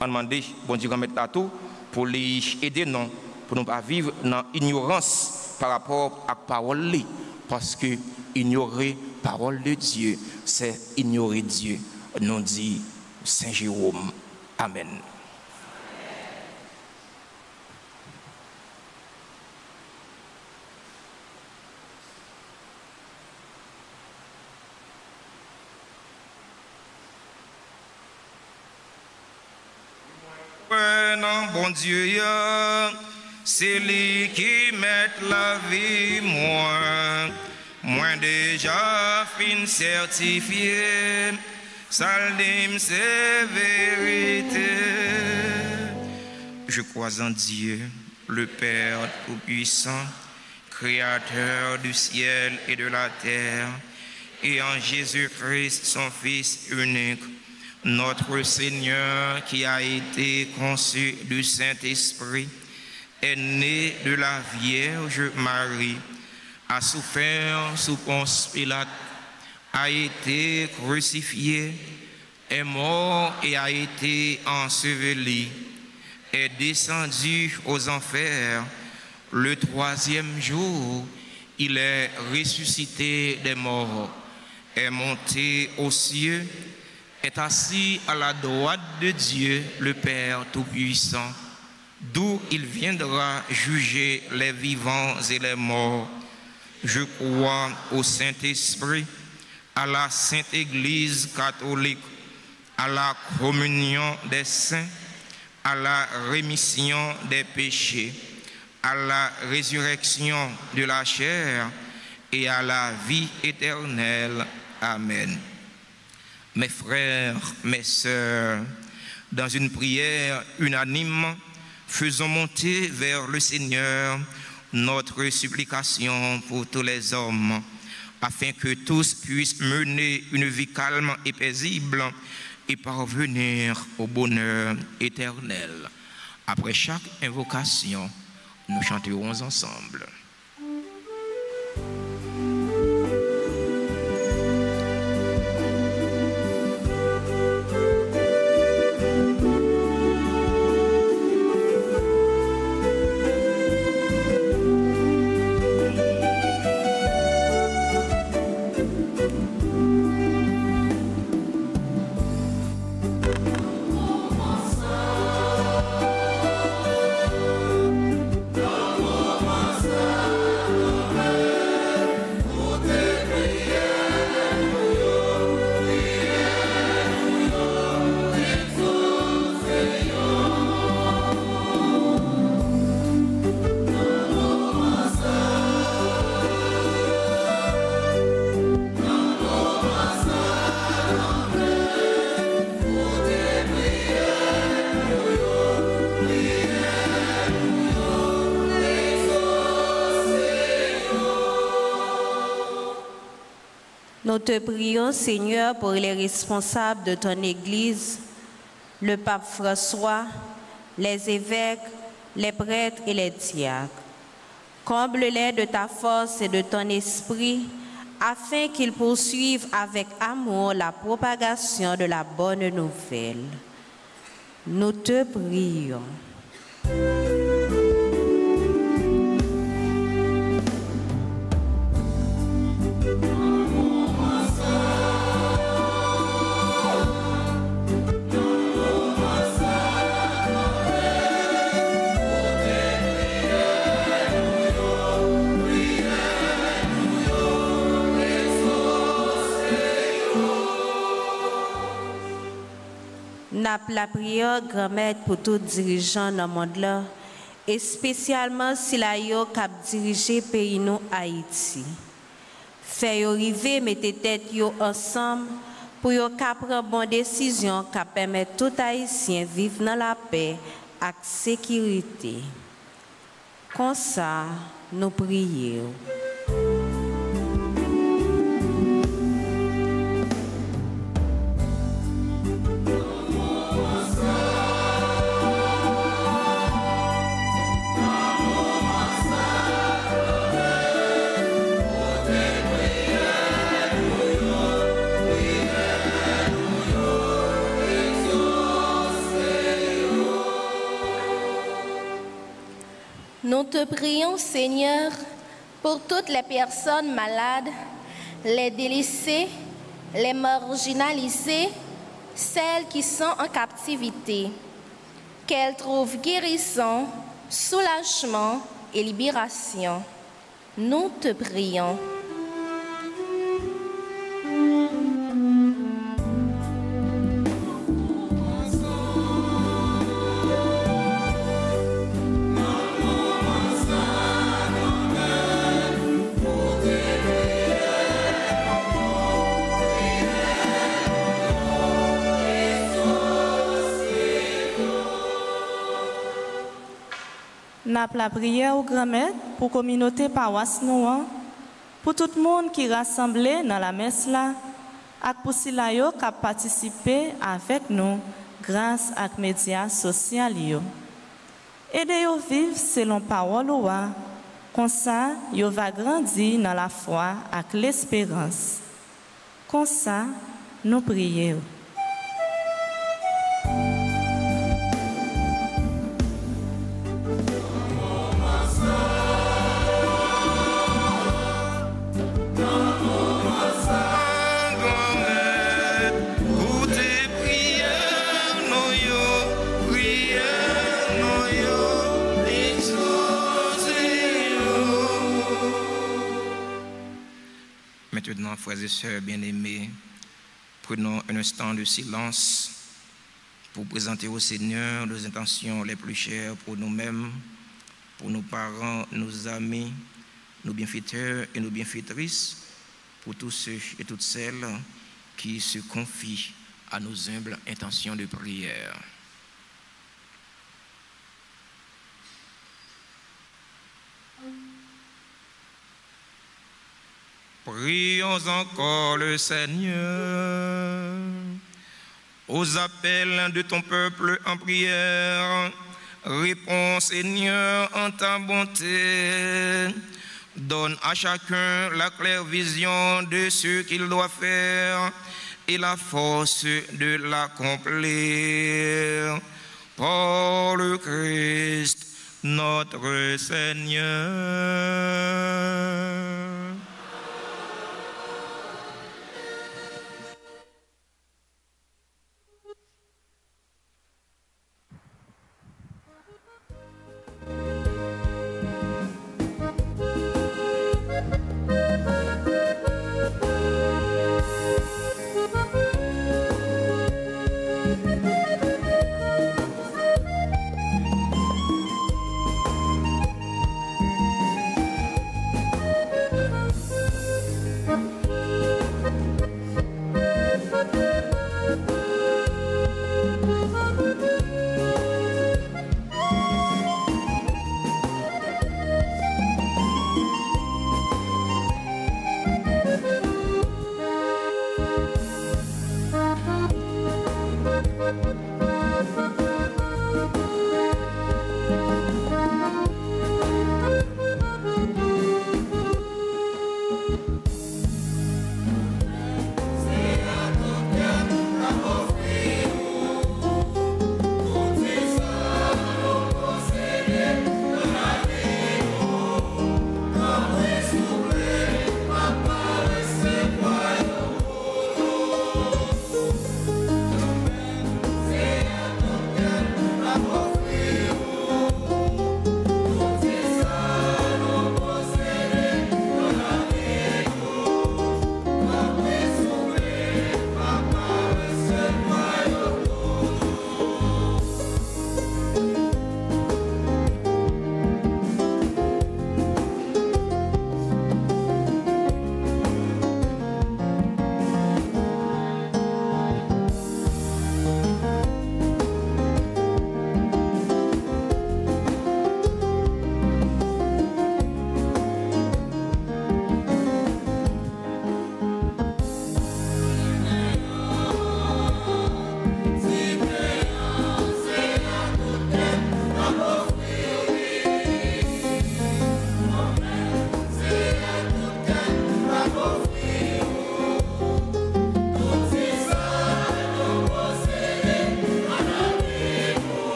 On a demandé, bon Dieu, grand maître là tout, pour les aider non, pour ne pas vivre dans l'ignorance par rapport à la parole. Parce que ignorer la parole de Dieu, c'est ignorer Dieu. Nous dit Saint Jérôme. Amen. Non, bon Dieu, c'est lui qui met la vie, moi déjà fin certifié, saldim c'est vérité. Je crois en Dieu, le Père Tout-Puissant, Créateur du ciel et de la terre, et en Jésus-Christ, son Fils unique, notre Seigneur qui a été conçu du Saint-Esprit, est né de la Vierge Marie, a souffert sous Ponce Pilate, a été crucifié, est mort et a été enseveli, est descendu aux enfers. Le troisième jour, il est ressuscité des morts, est monté aux cieux, est assis à la droite de Dieu, le Père Tout-Puissant, d'où il viendra juger les vivants et les morts. Je crois au Saint-Esprit, à la Sainte Église catholique, à la communion des saints, à la rémission des péchés, à la résurrection de la chair et à la vie éternelle. Amen. Mes frères, mes sœurs, dans une prière unanime, faisons monter vers le Seigneur notre supplication pour tous les hommes, afin que tous puissent mener une vie calme et paisible et parvenir au bonheur éternel. Après chaque invocation, nous chanterons ensemble. Nous te prions, Seigneur, pour les responsables de ton Église, le pape François, les évêques, les prêtres et les diacres. Comble-les de ta force et de ton esprit, afin qu'ils poursuivent avec amour la propagation de la bonne nouvelle. Nous te prions. La prière grand-mère pour tous les dirigeants dans le monde là, et spécialement si la yo cap diriger pays nous Haïti. Fait yo river mettre tête yo ensemble pour yo cap prendre bonne décision qui permet tout haïtien vivre dans la paix et sécurité. Comme ça, nous prions. Nous te prions, Seigneur, pour toutes les personnes malades, les délaissés, les marginalisés, celles qui sont en captivité. Qu'elles trouvent guérison, soulagement et libération. Nous te prions. N'a la prière au grand-mère pour la communauté paroisse Nouan, pour tout le monde qui est rassemblé dans la messe là, et pour ceux qui ont participé avec nous grâce à les médias sociaux. Aidez-vous à vivre selon la parole, comme ça, vous va grandir dans la foi et l'espérance. Comme ça, nous prions. Maintenant, frères et sœurs bien-aimés, prenons un instant de silence pour présenter au Seigneur nos intentions les plus chères pour nous-mêmes, pour nos parents, nos amis, nos bienfaiteurs et nos bienfaitrices, pour tous ceux et toutes celles qui se confient à nos humbles intentions de prière. Prions encore le Seigneur. Aux appels de ton peuple en prière, réponds Seigneur en ta bonté. Donne à chacun la claire vision de ce qu'il doit faire et la force de l'accomplir. Par le Christ, notre Seigneur.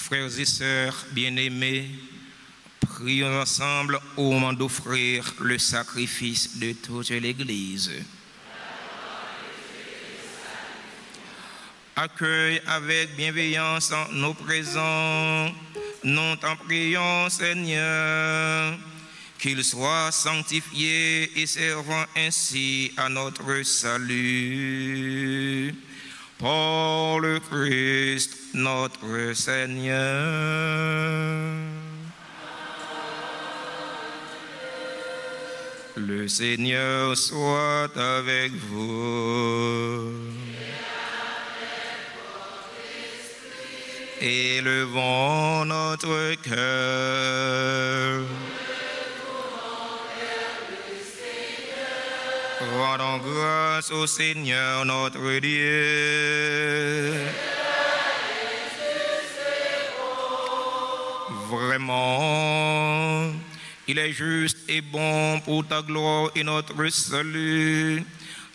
Frères et sœurs bien-aimés, prions ensemble au moment d'offrir le sacrifice de toute l'Église. Accueille avec bienveillance nos présents. Nous t'en prions, Seigneur, qu'ils soient sanctifiés et servant ainsi à notre salut. Par le Christ, notre Seigneur. Le Seigneur soit avec vous. Élevons notre cœur. Rendons grâce au Seigneur notre Dieu. Vraiment, il est juste et bon pour ta gloire et notre salut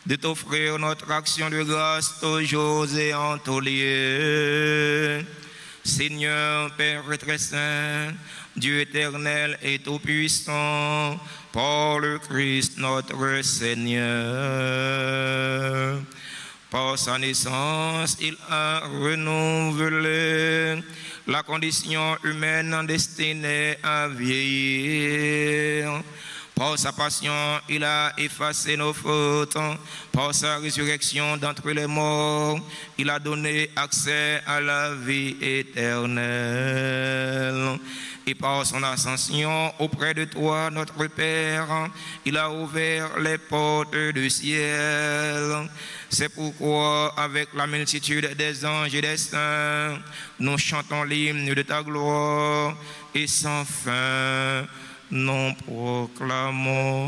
de t'offrir notre action de grâce toujours et en tout lieu. Seigneur, Père très saint, Dieu éternel et tout-puissant, par le Christ notre Seigneur. Par sa naissance, il a renouvelé la condition humaine destinée à vieillir. Par sa passion, il a effacé nos fautes. Par sa résurrection d'entre les morts, il a donné accès à la vie éternelle. Et par son ascension auprès de toi, notre Père, il a ouvert les portes du ciel. C'est pourquoi, avec la multitude des anges et des saints, nous chantons l'hymne de ta gloire et sans fin, nous proclamons.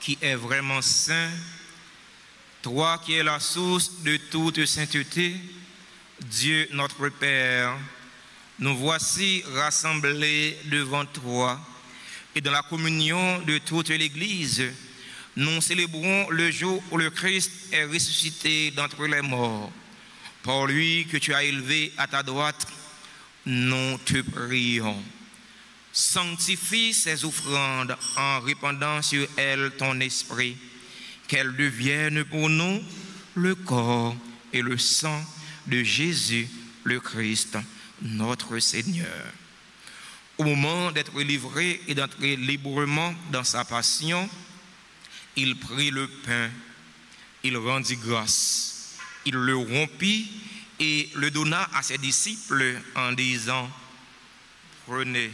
Qui est vraiment saint, toi qui es la source de toute sainteté, Dieu notre Père, nous voici rassemblés devant toi et dans la communion de toute l'Église, nous célébrons le jour où le Christ est ressuscité d'entre les morts. Par lui que tu as élevé à ta droite, nous te prions. Sanctifie ces offrandes en répandant sur elles ton esprit, qu'elles deviennent pour nous le corps et le sang de Jésus le Christ, notre Seigneur. Au moment d'être livré et d'entrer librement dans sa passion, il prit le pain, il rendit grâce, il le rompit et le donna à ses disciples en disant: prenez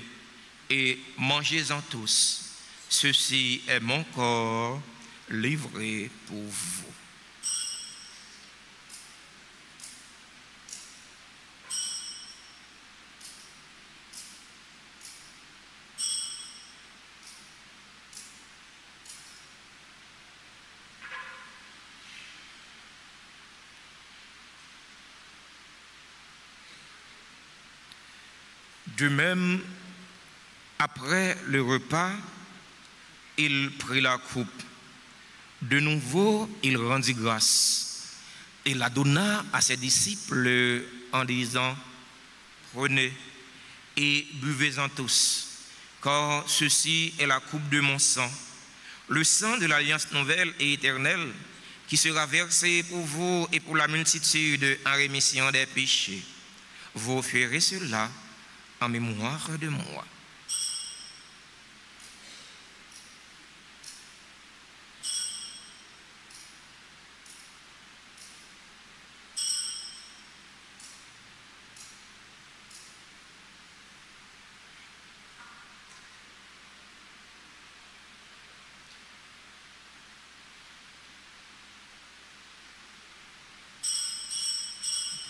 et mangez-en tous, ceci est mon corps livré pour vous. De même, après le repas, il prit la coupe. De nouveau, il rendit grâce et la donna à ses disciples en disant: prenez et buvez-en tous, car ceci est la coupe de mon sang, le sang de l'alliance nouvelle et éternelle, qui sera versé pour vous et pour la multitude en rémission des péchés. Vous ferez cela en mémoire de moi.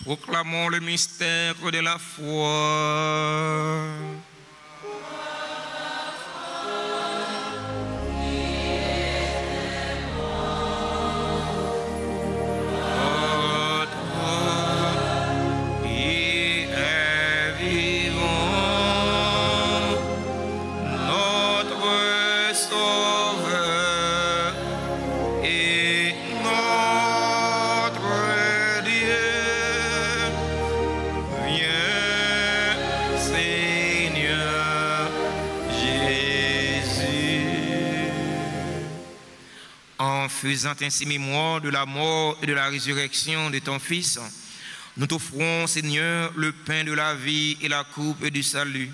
Proclamons le mystère de la foi. Faisant ainsi mémoire de la mort et de la résurrection de ton Fils, nous t'offrons, Seigneur, le pain de la vie et la coupe du salut.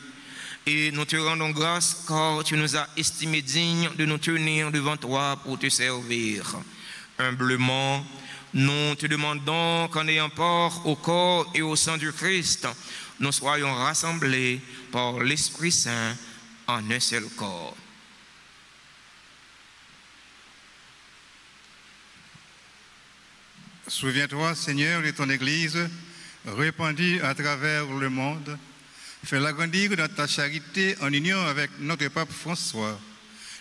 Et nous te rendons grâce car tu nous as estimés dignes de nous tenir devant toi pour te servir. Humblement, nous te demandons qu'en ayant part au corps et au sang du Christ, nous soyons rassemblés par l'Esprit Saint en un seul corps. Souviens-toi, Seigneur, de ton Église, répandue à travers le monde. Fais-la grandir dans ta charité en union avec notre pape François,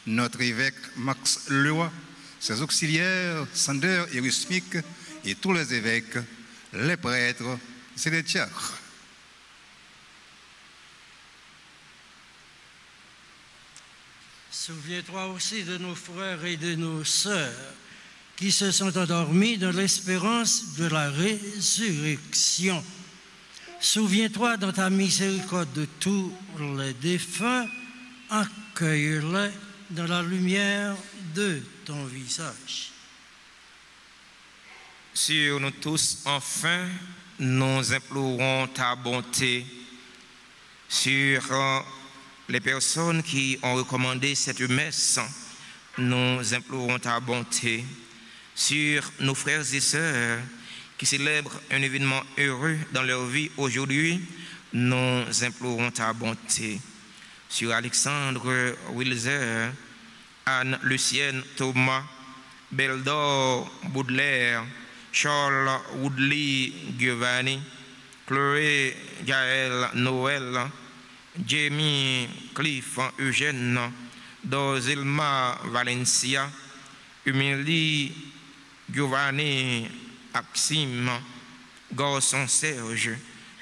notre évêque Max Leroy, ses auxiliaires Sander et Rusmic et tous les évêques, les prêtres et les diacres. Souviens-toi aussi de nos frères et de nos sœurs qui se sont endormis dans l'espérance de la résurrection. Souviens-toi dans ta miséricorde de tous les défunts, accueille-les dans la lumière de ton visage. Sur nous tous, enfin, nous implorons ta bonté sur les personnes qui ont recommandé cette messe. Nous implorons ta bonté sur nos frères et sœurs qui célèbrent un événement heureux dans leur vie aujourd'hui. Nous implorons ta bonté sur Alexandre Wilzer, Anne-Lucienne Thomas, Beldor Baudelaire, Charles Woodley Giovanni, Chloé Gaël Noël, Jamie Cliff Eugène, Dozelma Valencia, Humélie Giovanni Axime, Garçon Serge,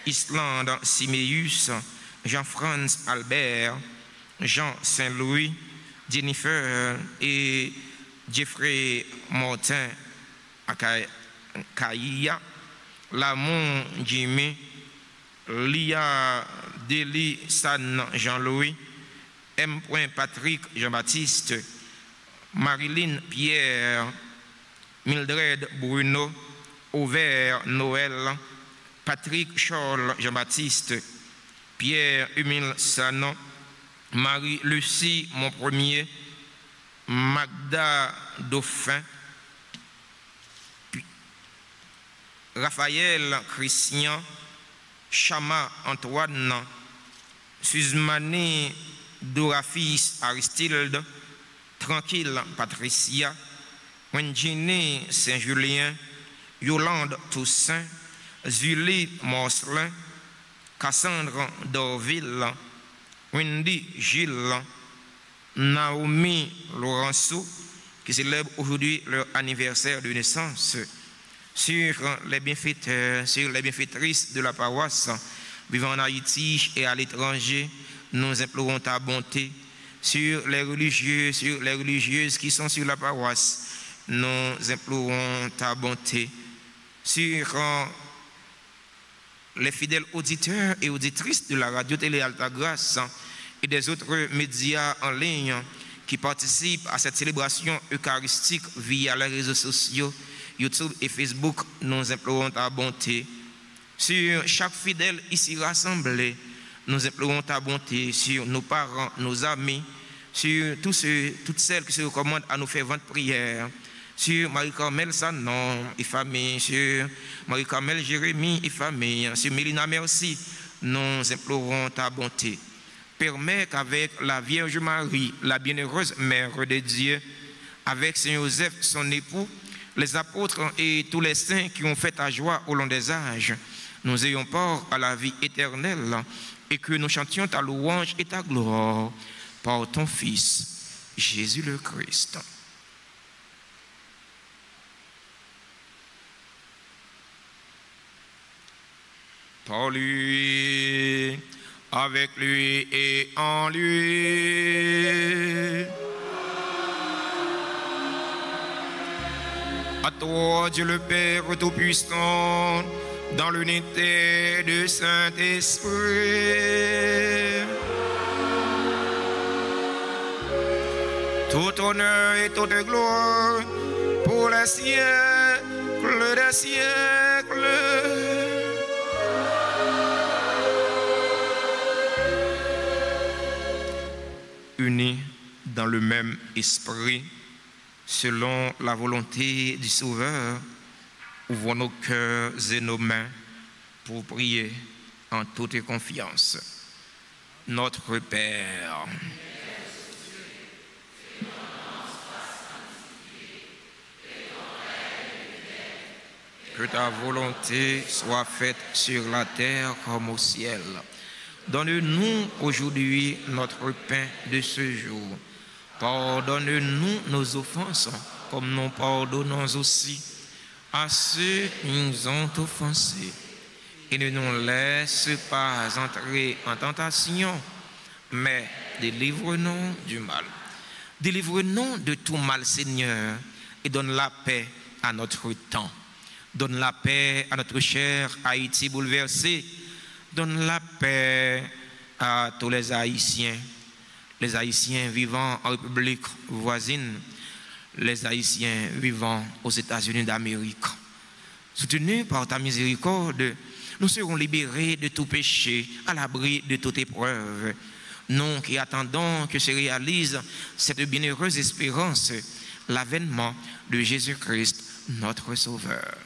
Islande Siméus, Jean-Franz Albert, Jean Saint-Louis, Jennifer et Jeffrey Martin Akaïa, Lamont Jimmy, Lia Deli San Jean-Louis, M. Patrick Jean-Baptiste, Marilyn Pierre, Mildred Bruno, Auvert Noël, Patrick Charles Jean-Baptiste, Pierre Humil Sanon, Marie-Lucie Mon Premier, Magda Dauphin, Raphaël Christian, Chama Antoine, Suzmani Dorafis Aristide, Tranquille Patricia, Wengine Saint-Julien, Yolande Toussaint, Julie Morcelin, Cassandre Dorville, Wendy Gilles, Naomi Laurenceau, qui célèbrent aujourd'hui leur anniversaire de naissance, sur les bienfaiteurs, sur les bienfaitrices de la paroisse vivant en Haïti et à l'étranger, nous implorons ta bonté. Sur les religieux, sur les religieuses qui sont sur la paroisse, nous implorons ta bonté. Sur les fidèles auditeurs et auditrices de la radio Télé Alta Grâce et des autres médias en ligne qui participent à cette célébration eucharistique via les réseaux sociaux, YouTube et Facebook, nous implorons ta bonté. Sur chaque fidèle ici rassemblé, nous implorons ta bonté sur nos parents, nos amis, sur toutes celles qui se recommandent à nous faire 20 prières, sur Marie-Carmel Sanon et famille, sur Marie-Carmel Jérémie et famille, sur Mélina Merci, nous implorons ta bonté. Permets qu'avec la Vierge Marie, la bienheureuse Mère de Dieu, avec Saint Joseph, son époux, les apôtres et tous les saints qui ont fait ta joie au long des âges, nous ayons part à la vie éternelle et que nous chantions ta louange et ta gloire par ton Fils, Jésus le Christ. Par lui, avec lui et en lui. À toi, Dieu le Père Tout-Puissant, dans l'unité du Saint-Esprit, tout honneur et toute gloire pour les siècles des siècles. Unis dans le même esprit, selon la volonté du Sauveur, ouvrons nos cœurs et nos mains pour prier en toute confiance. Notre Père, que ta volonté soit faite sur la terre comme au ciel. Donne-nous aujourd'hui notre pain de ce jour. Pardonne-nous nos offenses, comme nous pardonnons aussi à ceux qui nous ont offensés. Et ne nous laisse pas entrer en tentation, mais délivre-nous du mal. Délivre-nous de tout mal, Seigneur, et donne la paix à notre temps. Donne la paix à notre cher Haïti bouleversé. Donne la paix à tous les Haïtiens vivant en République voisine, les Haïtiens vivant aux États-Unis d'Amérique. Soutenus par ta miséricorde, nous serons libérés de tout péché, à l'abri de toute épreuve. Nous qui attendons que se réalise cette bienheureuse espérance, l'avènement de Jésus-Christ, notre Sauveur.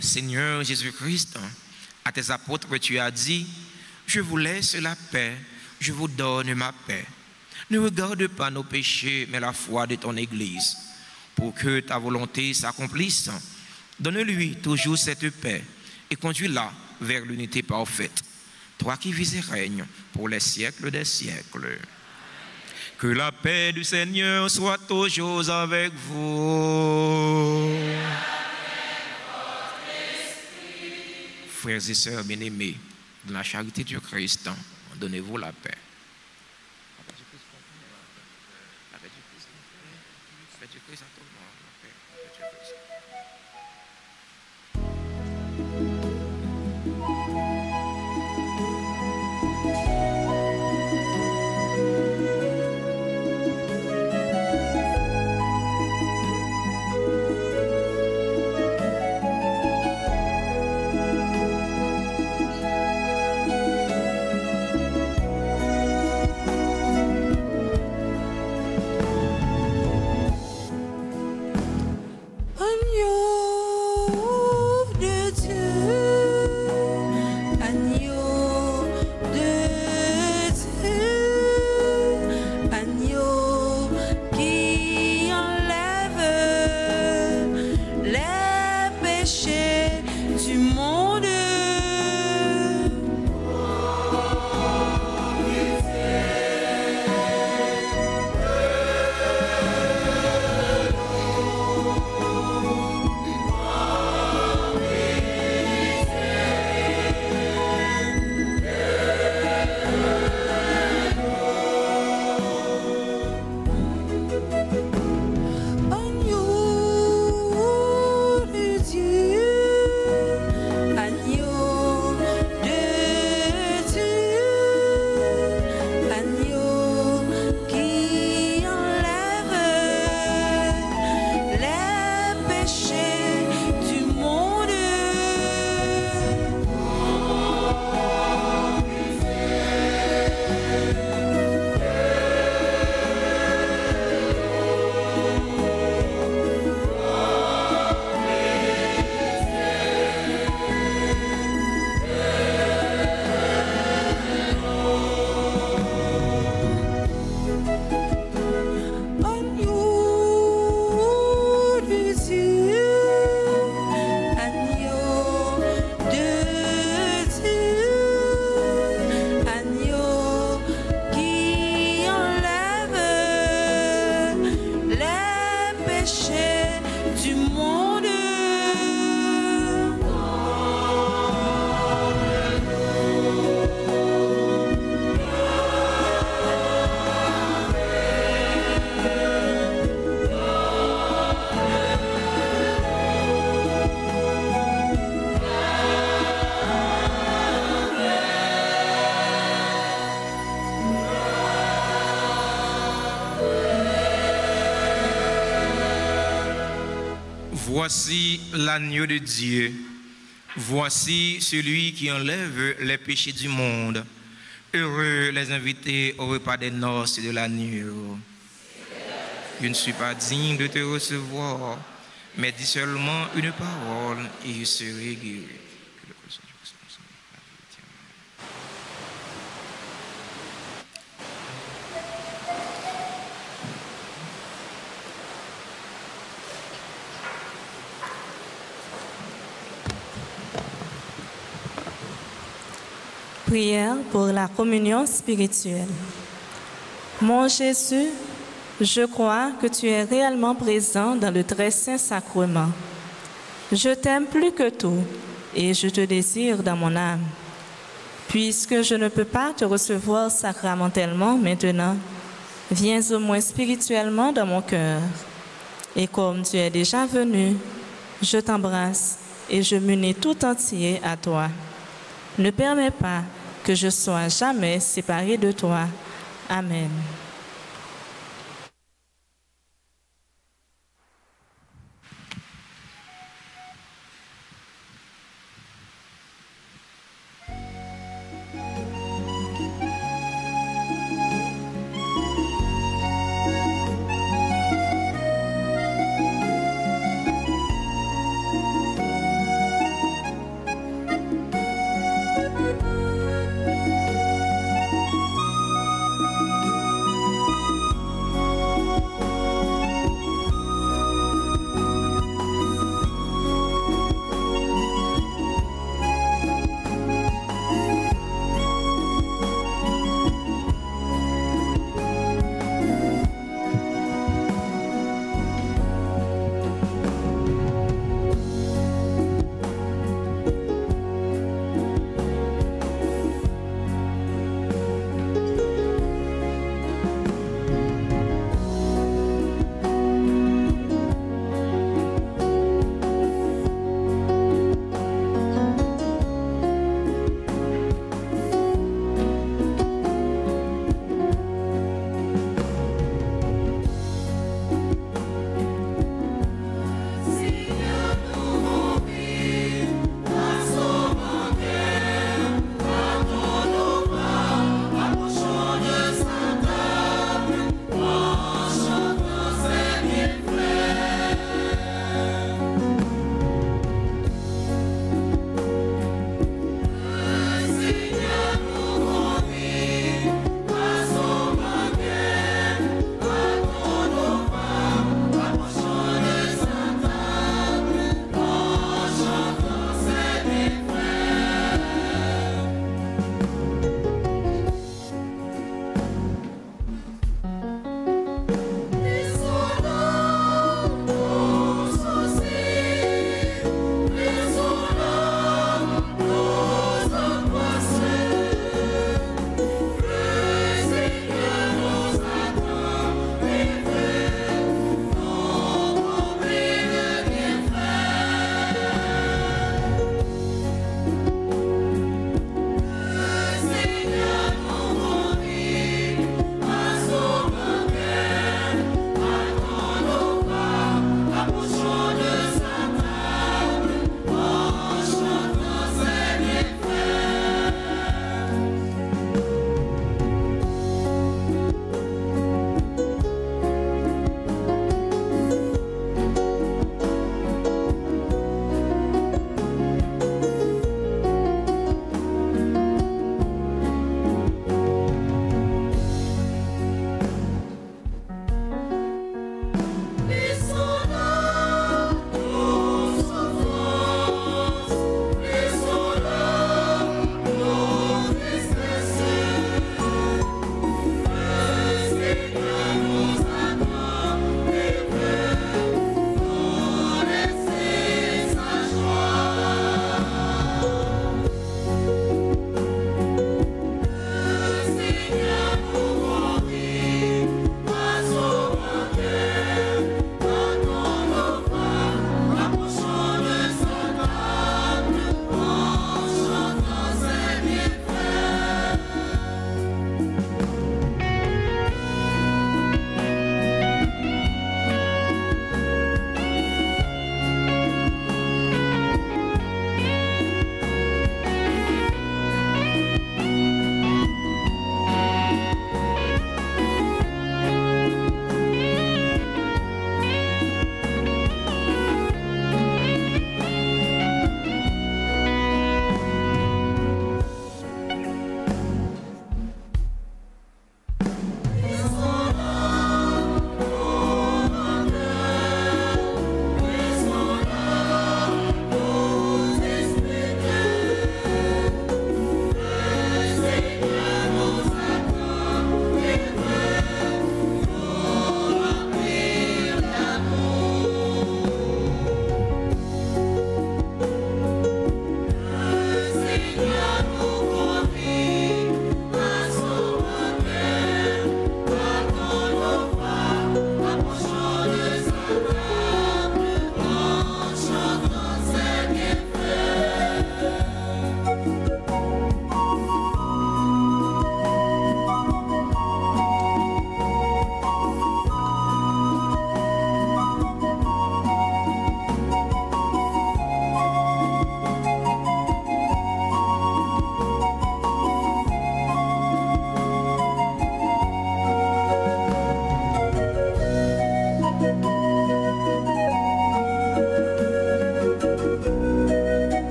Seigneur Jésus-Christ, à tes apôtres tu as dit, je vous laisse la paix, je vous donne ma paix. Ne regarde pas nos péchés, mais la foi de ton Église. Pour que ta volonté s'accomplisse, donne-lui toujours cette paix et conduis-la vers l'unité parfaite. Toi qui vis et règnes pour les siècles des siècles. Que la paix du Seigneur soit toujours avec vous. Frères et sœurs bien-aimés, de la charité du Christ, donnez-vous la paix. Voici l'agneau de Dieu. Voici celui qui enlève les péchés du monde. Heureux les invités au repas des noces de l'agneau. Je ne suis pas digne de te recevoir, mais dis seulement une parole et je serai guéri. Prière pour la communion spirituelle. Mon Jésus, je crois que tu es réellement présent dans le très saint sacrement. Je t'aime plus que tout et je te désire dans mon âme. Puisque je ne peux pas te recevoir sacramentellement maintenant, viens au moins spirituellement dans mon cœur. Et comme tu es déjà venu, je t'embrasse et je m'unis tout entier à toi. Ne permets pas que je sois jamais séparé de toi. Amen.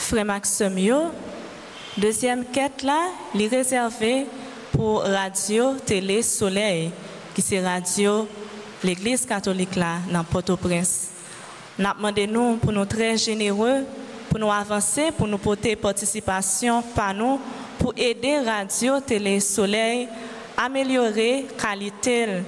frère Maxime yo. Deuxième quête là, il est réservé pour radio, télé, soleil, qui c'est radio l'Église catholique là dans Port-au-Prince. Nous demandons nous pour nous très généreux, pour nous avancer, pour nous porter participation par nous, pour aider radio, télé, soleil, améliorer la qualité.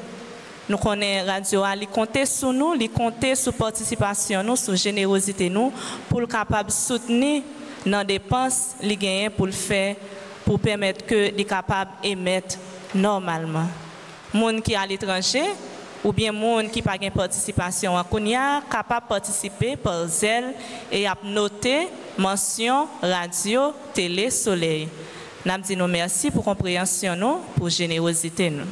Nous connaissons radio, il compte sur nous, il compte sur participation nous, sur générosité nous, pour capable de soutenir nos dépenses, les gains pour le faire, pour permettre que les capables émettre normalement. Monde qui est à l'étranger ou bien monde qui n'a pas de participation en Kounia, capable de participer par zèle et à noter mention radio, télé, soleil. Nous disons merci pour compréhension nous, pour générosité nous.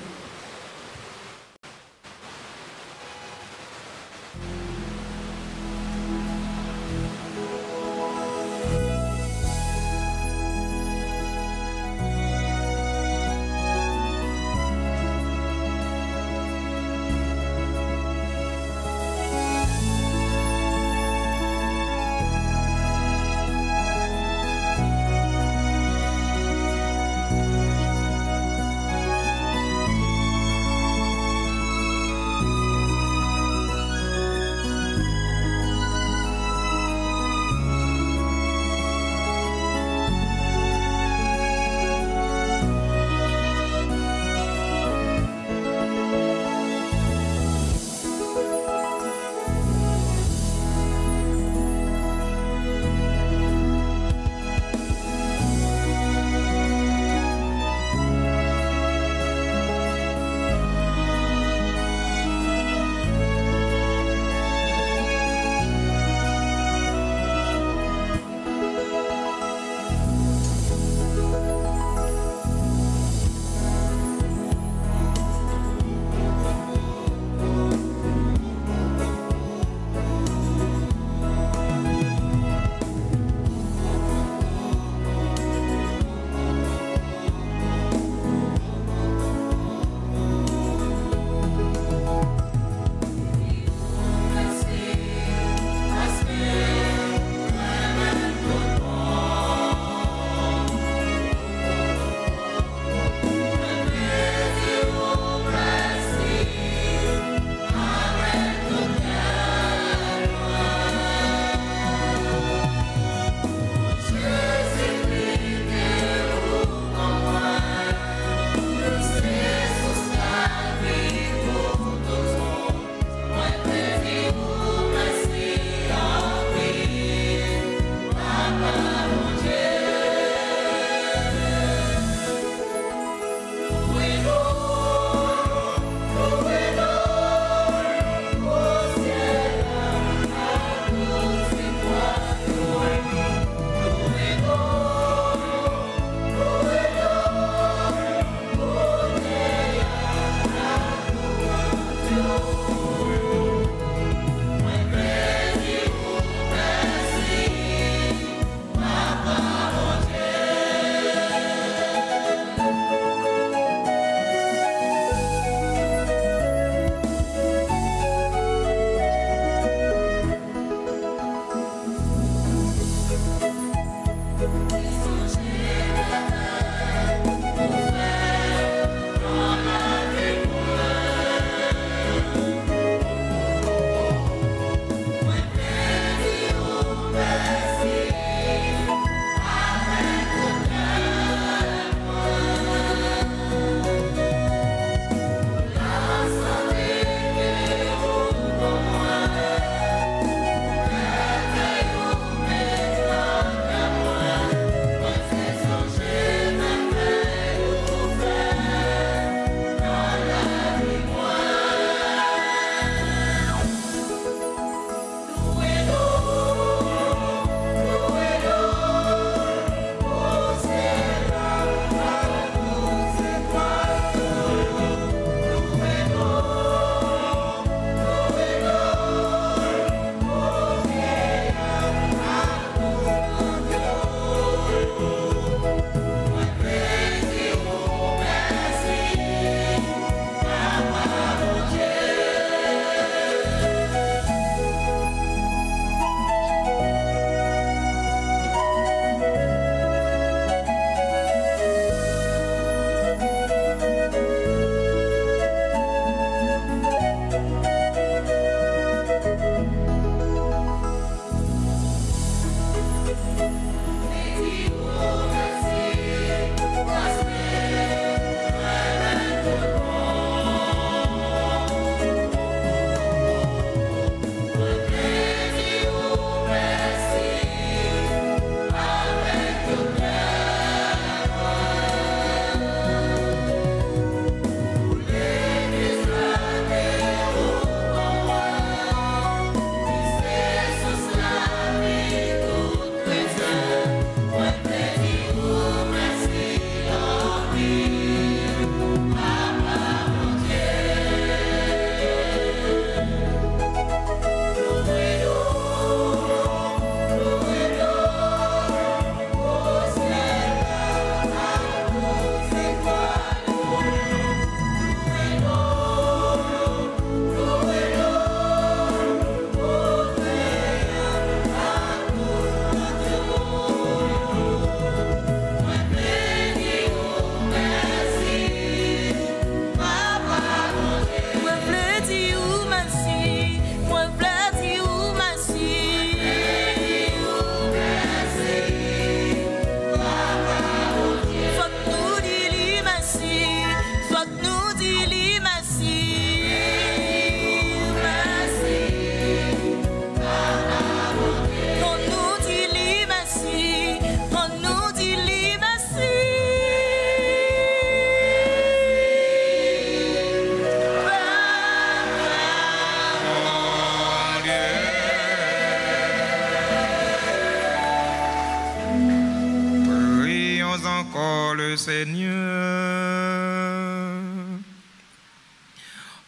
Parole, Seigneur.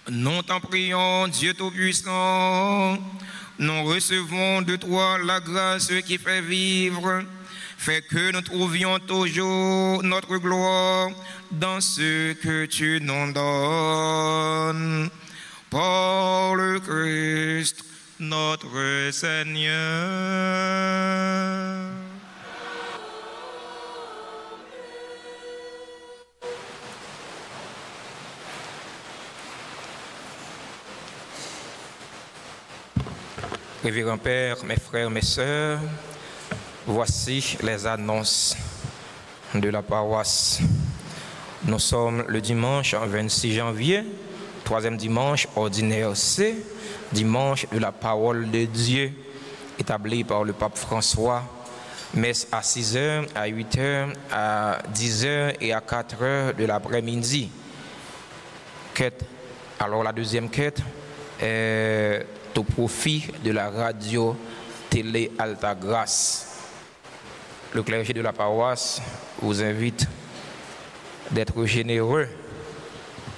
Nous t'en prions, Dieu Tout-Puissant, nous recevons de toi la grâce qui fait vivre, fait que nous trouvions toujours notre gloire dans ce que tu nous donnes. Par le Christ, notre Seigneur. Révérend Père, mes frères, mes sœurs, voici les annonces de la paroisse. Nous sommes le dimanche 26 janvier, troisième dimanche ordinaire C, dimanche de la parole de Dieu, établi par le pape François. Messe à 6h, à 8h, à 10h et à 4h de l'après-midi. Quête. Alors la deuxième quête est au profit de la radio télé Alta Grace. Le clergé de la paroisse vous invite d'être généreux.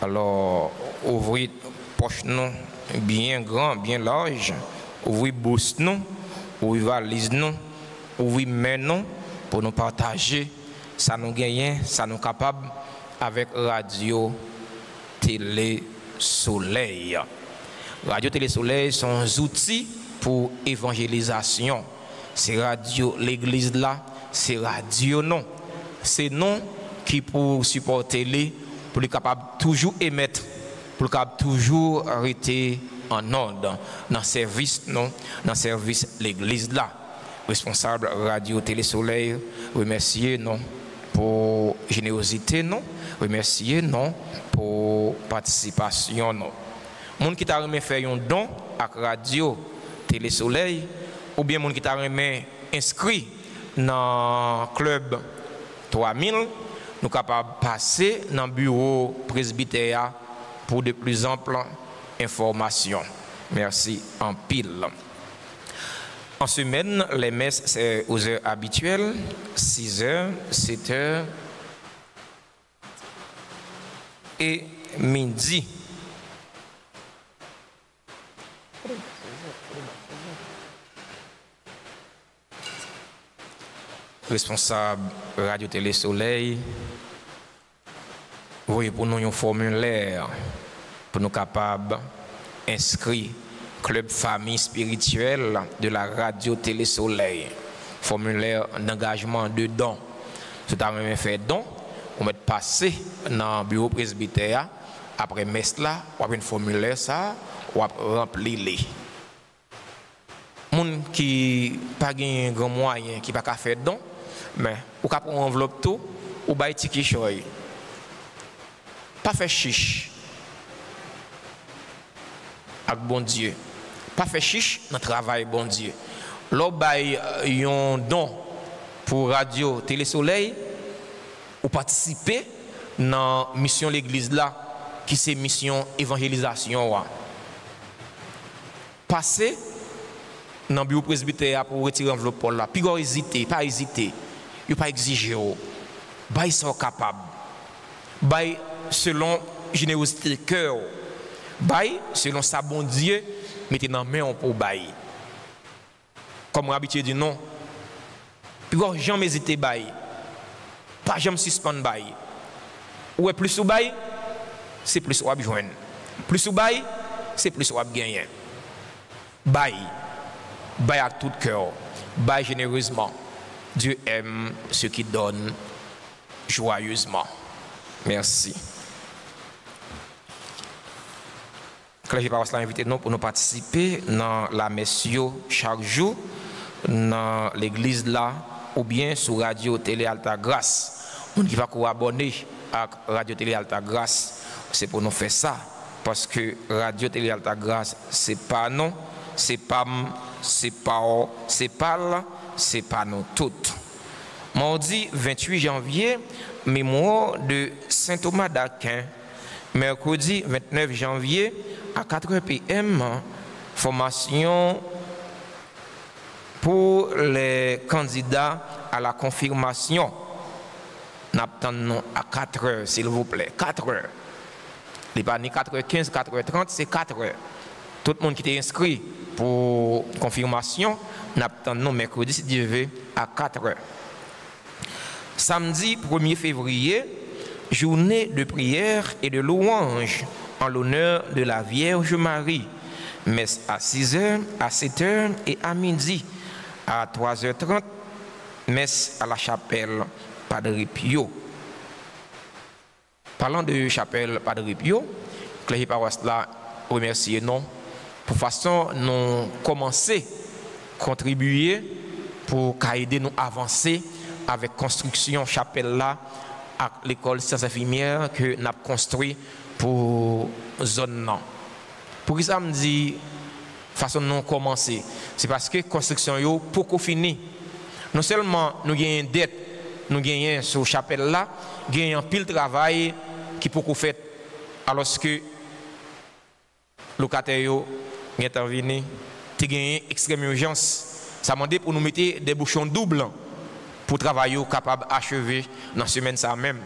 Alors, ouvrez poche nous bien grand, bien large, ouvrez bourse nous, ouvrez valise nous, ouvrez main nous pour nous partager ça nous gagne, ça nous capable avec radio télé soleil. Radio Télé Soleil sont des outils pour évangélisation. C'est radio l'église là, c'est radio non. C'est non qui pour supporter les, pour les capables toujours émettre, pour les capables toujours arrêter en ordre dans le service non, dans le service l'église là. Responsable Radio Télé Soleil, remercier non pour générosité non, remercier non pour participation non. Moun qui t'a remis faire un don à Radio Télé Soleil ou bien moun qui t'a remis inscrit dans club 3000, nous capables de passer dans le bureau presbytère pour de plus amples informations. Merci en pile. En semaine, les messes c'est aux heures habituelles, 6h, 7h et midi. Responsable Radio Télé Soleil, oui, pour nous un formulaire pour nous capables d'inscrire Club Famille Spirituelle de la Radio Télé Soleil. Formulaire d'engagement de don. Si tu as même fait don, on va passer dans le bureau presbytère. Après messe là, on va un formulaire ça, on va remplir les. Moun qui pas gain grand moyen, qui pas faire don, mais ou ka prendre enveloppe tout ou bay ticket choy. Pas faire chiche. Avec bon Dieu. Pas faire chiche dans travail bon Dieu. L'on bay yon don pour Radio Télé Soleil ou participer dans mission l'église là qui c'est mission évangélisation. Passer dans le bureau presbytère pour retirer l'enveloppe pour là. Puis pas hésiter, pas exiger. Bah, ils sont capables. Bah, selon générosité cœur. Bah, selon sa bon Dieu, mettez dans main pour bail. Comme habitué dit non. Puis jamais hésiter bail. Pas jamais suspendre bail. Ou est plus ou bail, c'est plus ou joindre. Plus ou bail, c'est plus ou gagner. Bail. Bail à tout cœur, bail généreusement. Dieu aime ceux qui donnent joyeusement. Merci. Clergé paroisse l'a invité nous pour nous participer dans la messe chaque jour dans l'église là ou bien sur Radio Télé Alta Grace. On qui va abonner à Radio Télé Alta Grace, c'est pour nous faire ça parce que Radio Télé Alta Grace c'est pas non, c'est pas nous toutes. Mardi 28 janvier, mémoire de Saint Thomas d'Aquin. Mercredi 29 janvier, à 4h PM, formation pour les candidats à la confirmation. nous attendons à 4 heures, s'il vous plaît. 4 heures. Il n'est pas ni 4h15, 4h30, c'est 4 heures. Tout le monde qui est inscrit pour confirmation, nous attendons mercredi, si Dieu veut, à 4 heures. Samedi 1er février, journée de prière et de louange en l'honneur de la Vierge Marie. Messe à 6h, à 7h et à midi. À 3h30, messe à la chapelle Padre Pio. Parlant de chapelle Padre Pio, clergé paroisse là, remercier nous pour façon nous commencer à contribuer pour aider nous avancer avec construction chapelle là à l'école sciences infirmières que nous avons construit pour zone non. Pour ça me dit façon nous commencer, c'est parce que construction yo beaucoup fini. Non seulement nous gagnons une dette, nous gagnons sur chapelle là, gagnons pile travail qui beaucoup fait alors que locataire yo sont venus, tu gagnes extrême urgence. Ça m'a dit pour nous mettre des bouchons doubles pour travailler capable achever dans la semaine ça même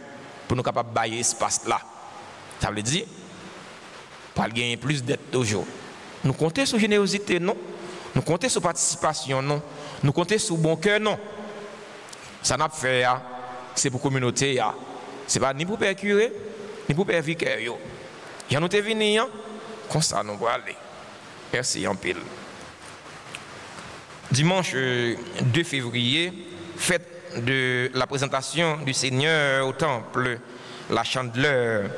pour nous capable bailler espace là. Ça veut dire pour gagner plus d'aide toujours. Nous comptons sur générosité non, nous comptons sur participation non, nous comptons sur bon cœur non. Ça n'a pas fait c'est pour la communauté c'est pas ni pour père curé ni pour père vicaire yo. J'en nous venu comme ça nous va aller. Merci en pile. Dimanche 2 février, fête de la présentation du Seigneur au temple, la Chandeleur,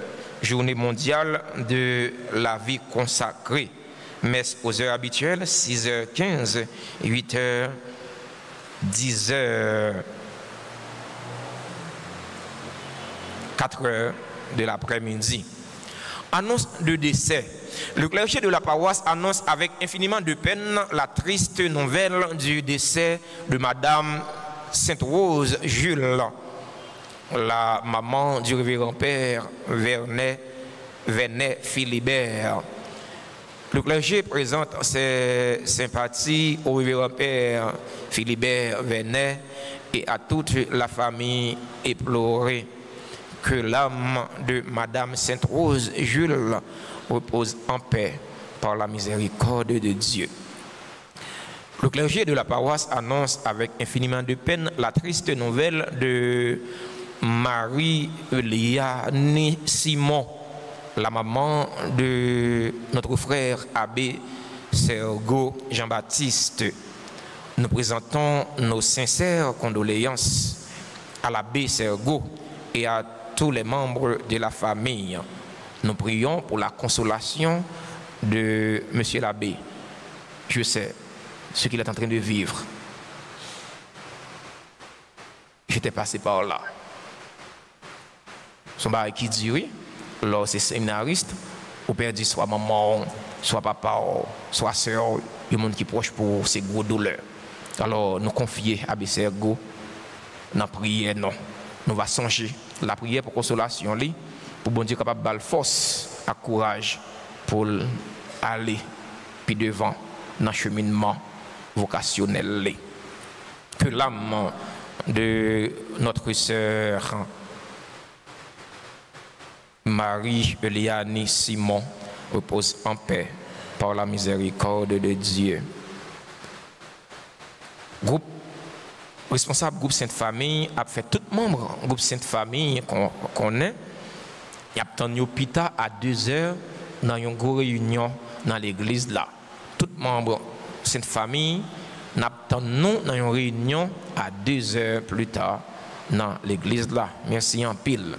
journée mondiale de la vie consacrée. Messe aux heures habituelles, 6h15, 8h, 10h, 4h de l'après-midi. Annonce de décès. Le clergé de la paroisse annonce avec infiniment de peine la triste nouvelle du décès de Madame Sainte-Rose Jules, la maman du révérend père Vernet Philibert. Le clergé présente ses sympathies au révérend père Philibert Vernet et à toute la famille éplorée. Que l'âme de Madame Sainte-Rose Jules repose en paix par la miséricorde de Dieu. Le clergé de la paroisse annonce avec infiniment de peine la triste nouvelle de Marie-Eliane Simon, la maman de notre frère abbé Sergo Jean-Baptiste. Nous présentons nos sincères condoléances à l'abbé Sergo et à tous les membres de la famille. Nous prions pour la consolation de monsieur l'abbé. Je sais ce qu'il est en train de vivre. J'étais passé par là. Son bail qui dure, lorsque c'est séminariste, ou perdu soit maman, soit papa, soit soeur, il y a monde qui est proche pour ces gros douleurs. Alors nous confier à Sergo dans la prière, non. Nous allons songer la prière pour consolation, pour bon Dieu capable de donner force et courage pour aller puis devant dans le cheminement vocationnel. Que l'âme de notre sœur Marie-Eliane Simon repose en paix par la miséricorde de Dieu. Groupe responsable groupe Sainte Famille a fait tout membre groupe Sainte Famille qu'on connaît. Il y a attendu pita à 2h dans une grosse réunion dans l'église là. Tout membre Sainte Famille n'attendons dans une réunion à 2h plus tard dans l'église là. Merci en pile.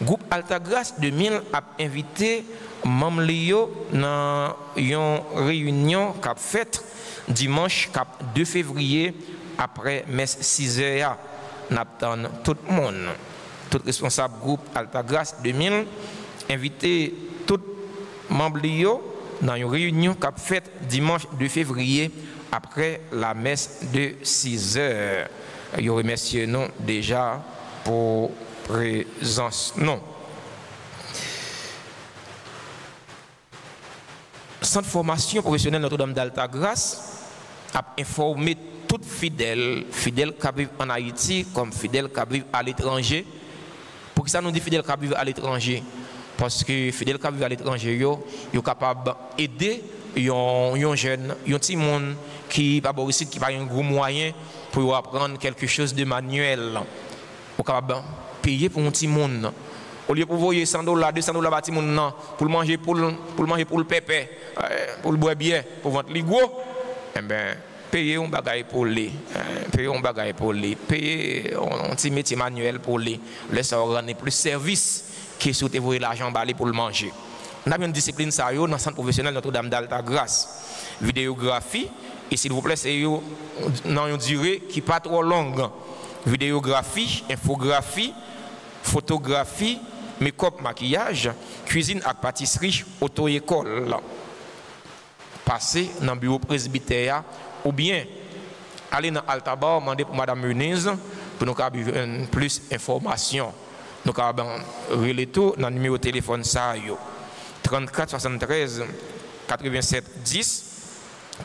Groupe Altagrace 2000 a invité membres dans une réunion qu'a faite dimanche 2 février après messe 6h. N'attend tout le monde. Tout responsable groupe Altagrace 2000 invité tout membre dans une réunion qu'a faite dimanche 2 février après la messe de 6h. Je remercie nous déjà pour présence. Non. Centre formation professionnelle Notre-Dame d'Altagrace a informé tout fidèle qui vivent en Haïti comme fidèle qui vivent à l'étranger Pour ça nous dit fidèles qui vivent à l'étranger. Parce que fidèles qui vivent à l'étranger, ils sont capables d'aider un jeune, un petit monde qui n'a pas un gros moyen pour apprendre quelque chose de manuel. Ils sont capables de payer pour un petit monde. Au lieu de voyer $100, $200 à petit monde pour manger pour le pépé, pour le boire bien, pour vendre les gros, eh bien, payer un bagage pour lui, payer un bagage pour lui, payer un petit métier manuel pour lui, laisser rendre plus service que si vous voyez l'argent pour le manger. On a une discipline ça dans le centre professionnel Notre-Dame d'Alta Grâce. Vidéographie, et s'il vous plaît, c'est dans une durée qui n'est pas trop longue. Vidéographie, infographie, photographie, make-up, maquillage, cuisine et pâtisserie, auto-école. Passer dans le bureau presbytère ou bien aller dans Altabar, demander pour Mme Muniz pour nous avoir plus d'informations. Nous avons relé tout dans le numéro de téléphone 34 73 87 10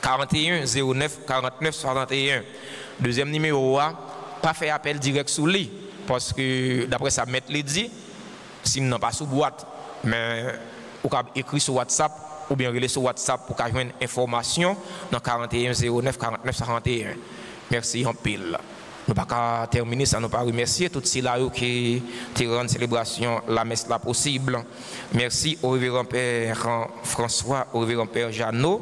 41 09 49 61. Deuxième numéro, pas faire appel direct sur lui parce que d'après ça, mettre les dit, s'il n'a pas sous boîte, mais vous pouvez écrire sur WhatsApp ou bien relayer sur WhatsApp pour avoir une information dans 41 09 49 61. Merci en pile. Nous ne pouvons pas terminer ça, nous ne pouvons pas remercier tous ceux-là qui rendent célébration la messe là possible. Merci au révérend Père François, au révérend Père Jeannot,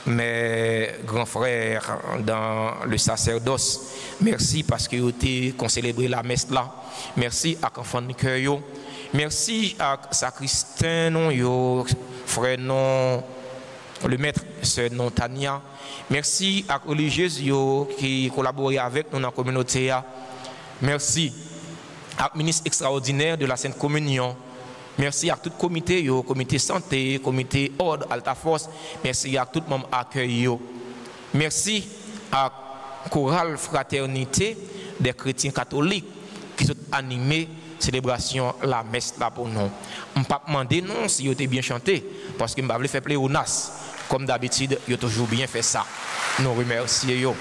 mes grands frères dans le sacerdoce. Merci parce que vous avez célébré la messe là. Merci à l'enfant de cœur. Merci à sacristain, frère non, le maître, sœur non Tania. Merci à les religieuses qui collaborent avec nous dans la communauté. Merci à ministre extraordinaire de la Sainte Communion. Merci à tout le comité, comité santé, comité ordre, Alta Force. Merci à tout le monde accueilli. Merci à chorale fraternité des chrétiens catholiques qui sont animés célébration la messe là pour nous. Je ne vais pas demander non si vous avez bien chanté parce que je vais faire pléonas. Comme d'habitude, vous avez toujours bien fait ça. Nous remercions.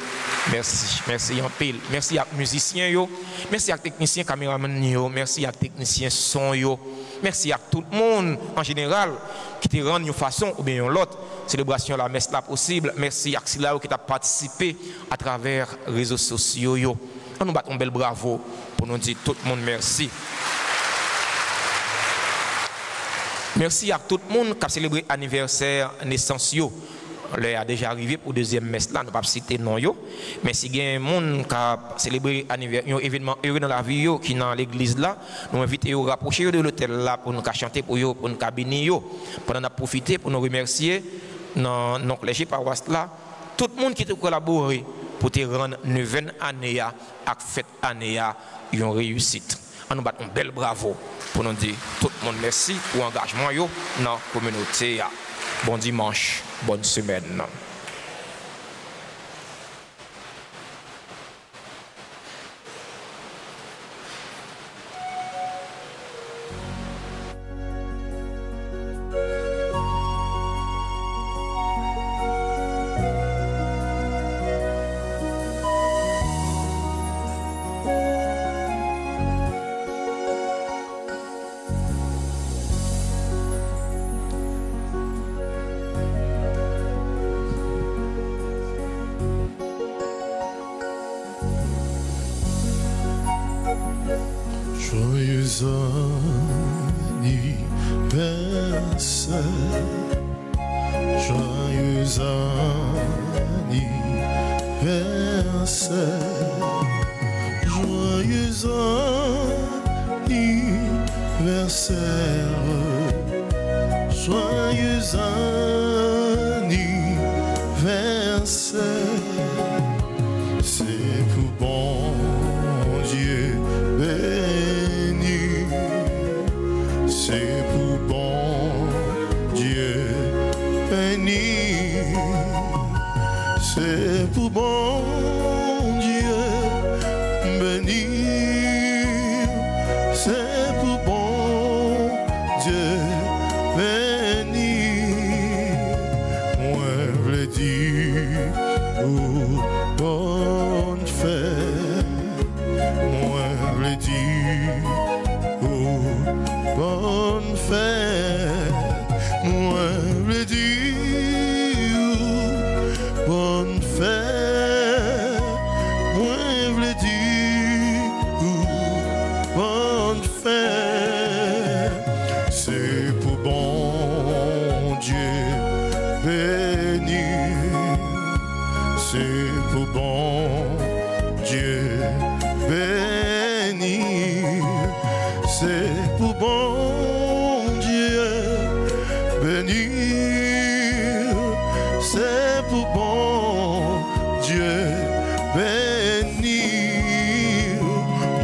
Merci. Merci en pile. Merci à musiciens. Merci à techniciens caméramans. Merci à techniciens son. Merci à tout le monde en général qui te rend une façon ou bien l'autre célébration la messe là possible. Merci à ceux qui ont participé à travers les réseaux sociaux. On nous bat un bel bravo pour nous dire tout le monde merci. Merci à tout le monde qui a célébré l'anniversaire naissance. On est déjà arrivé pour deuxième messe là, nous ne pouvons pas citer non yo, mais si il y a un monde qui a célébré un événement heureux dans la vie qui est dans l'église là, nous invitons à rapprocher de l'hôtel là pour nous chanter pour eux, pour nous bénir yo, pour nous profiter pour nous remercier dans notre clergé paroisse là, tout le monde qui a collaboré pour te rendre 9e année à fête année à une réussite. On nous bat un bel bravo pour nous dire tout le monde merci pour l'engagement yo dans la communauté. Bon dimanche, bonne semaine. moi veux dire bonne fête, moi veux dire bonne fête, c'est pour bon Dieu béni, c'est pour bon Dieu béni, c'est pour bon Dieu bénir, c'est pour bon Dieu bénir.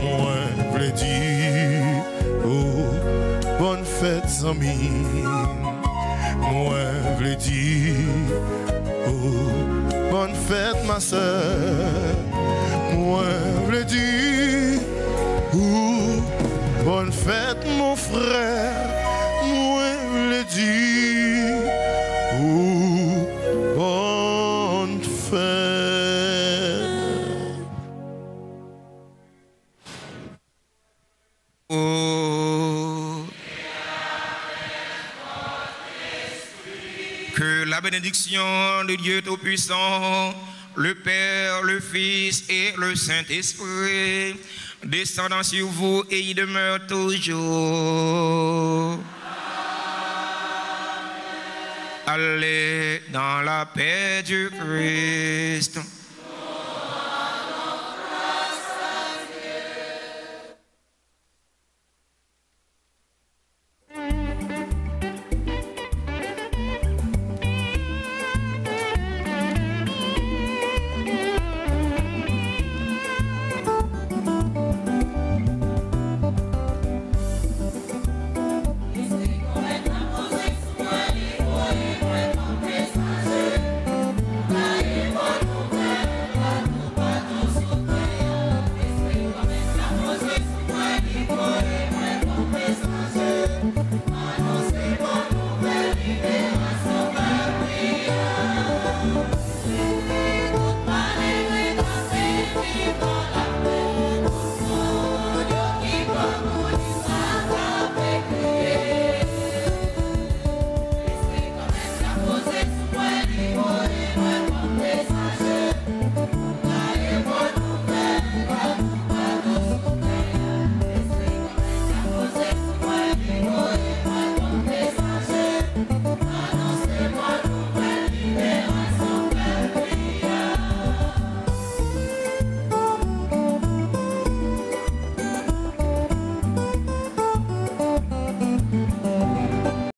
Moi, je dire, oh, bonne fête, amis. Moi, je dire, oh, bonne fête, ma soeur. Moi, je dire, oh, bonne fête, mon frère. Moi, je dis, oh, bonne fête. Oh, que la bénédiction de Dieu Tout-Puissant, le Père, le Fils et le Saint-Esprit, descendant sur vous et y demeure toujours. Allez dans la paix du Christ.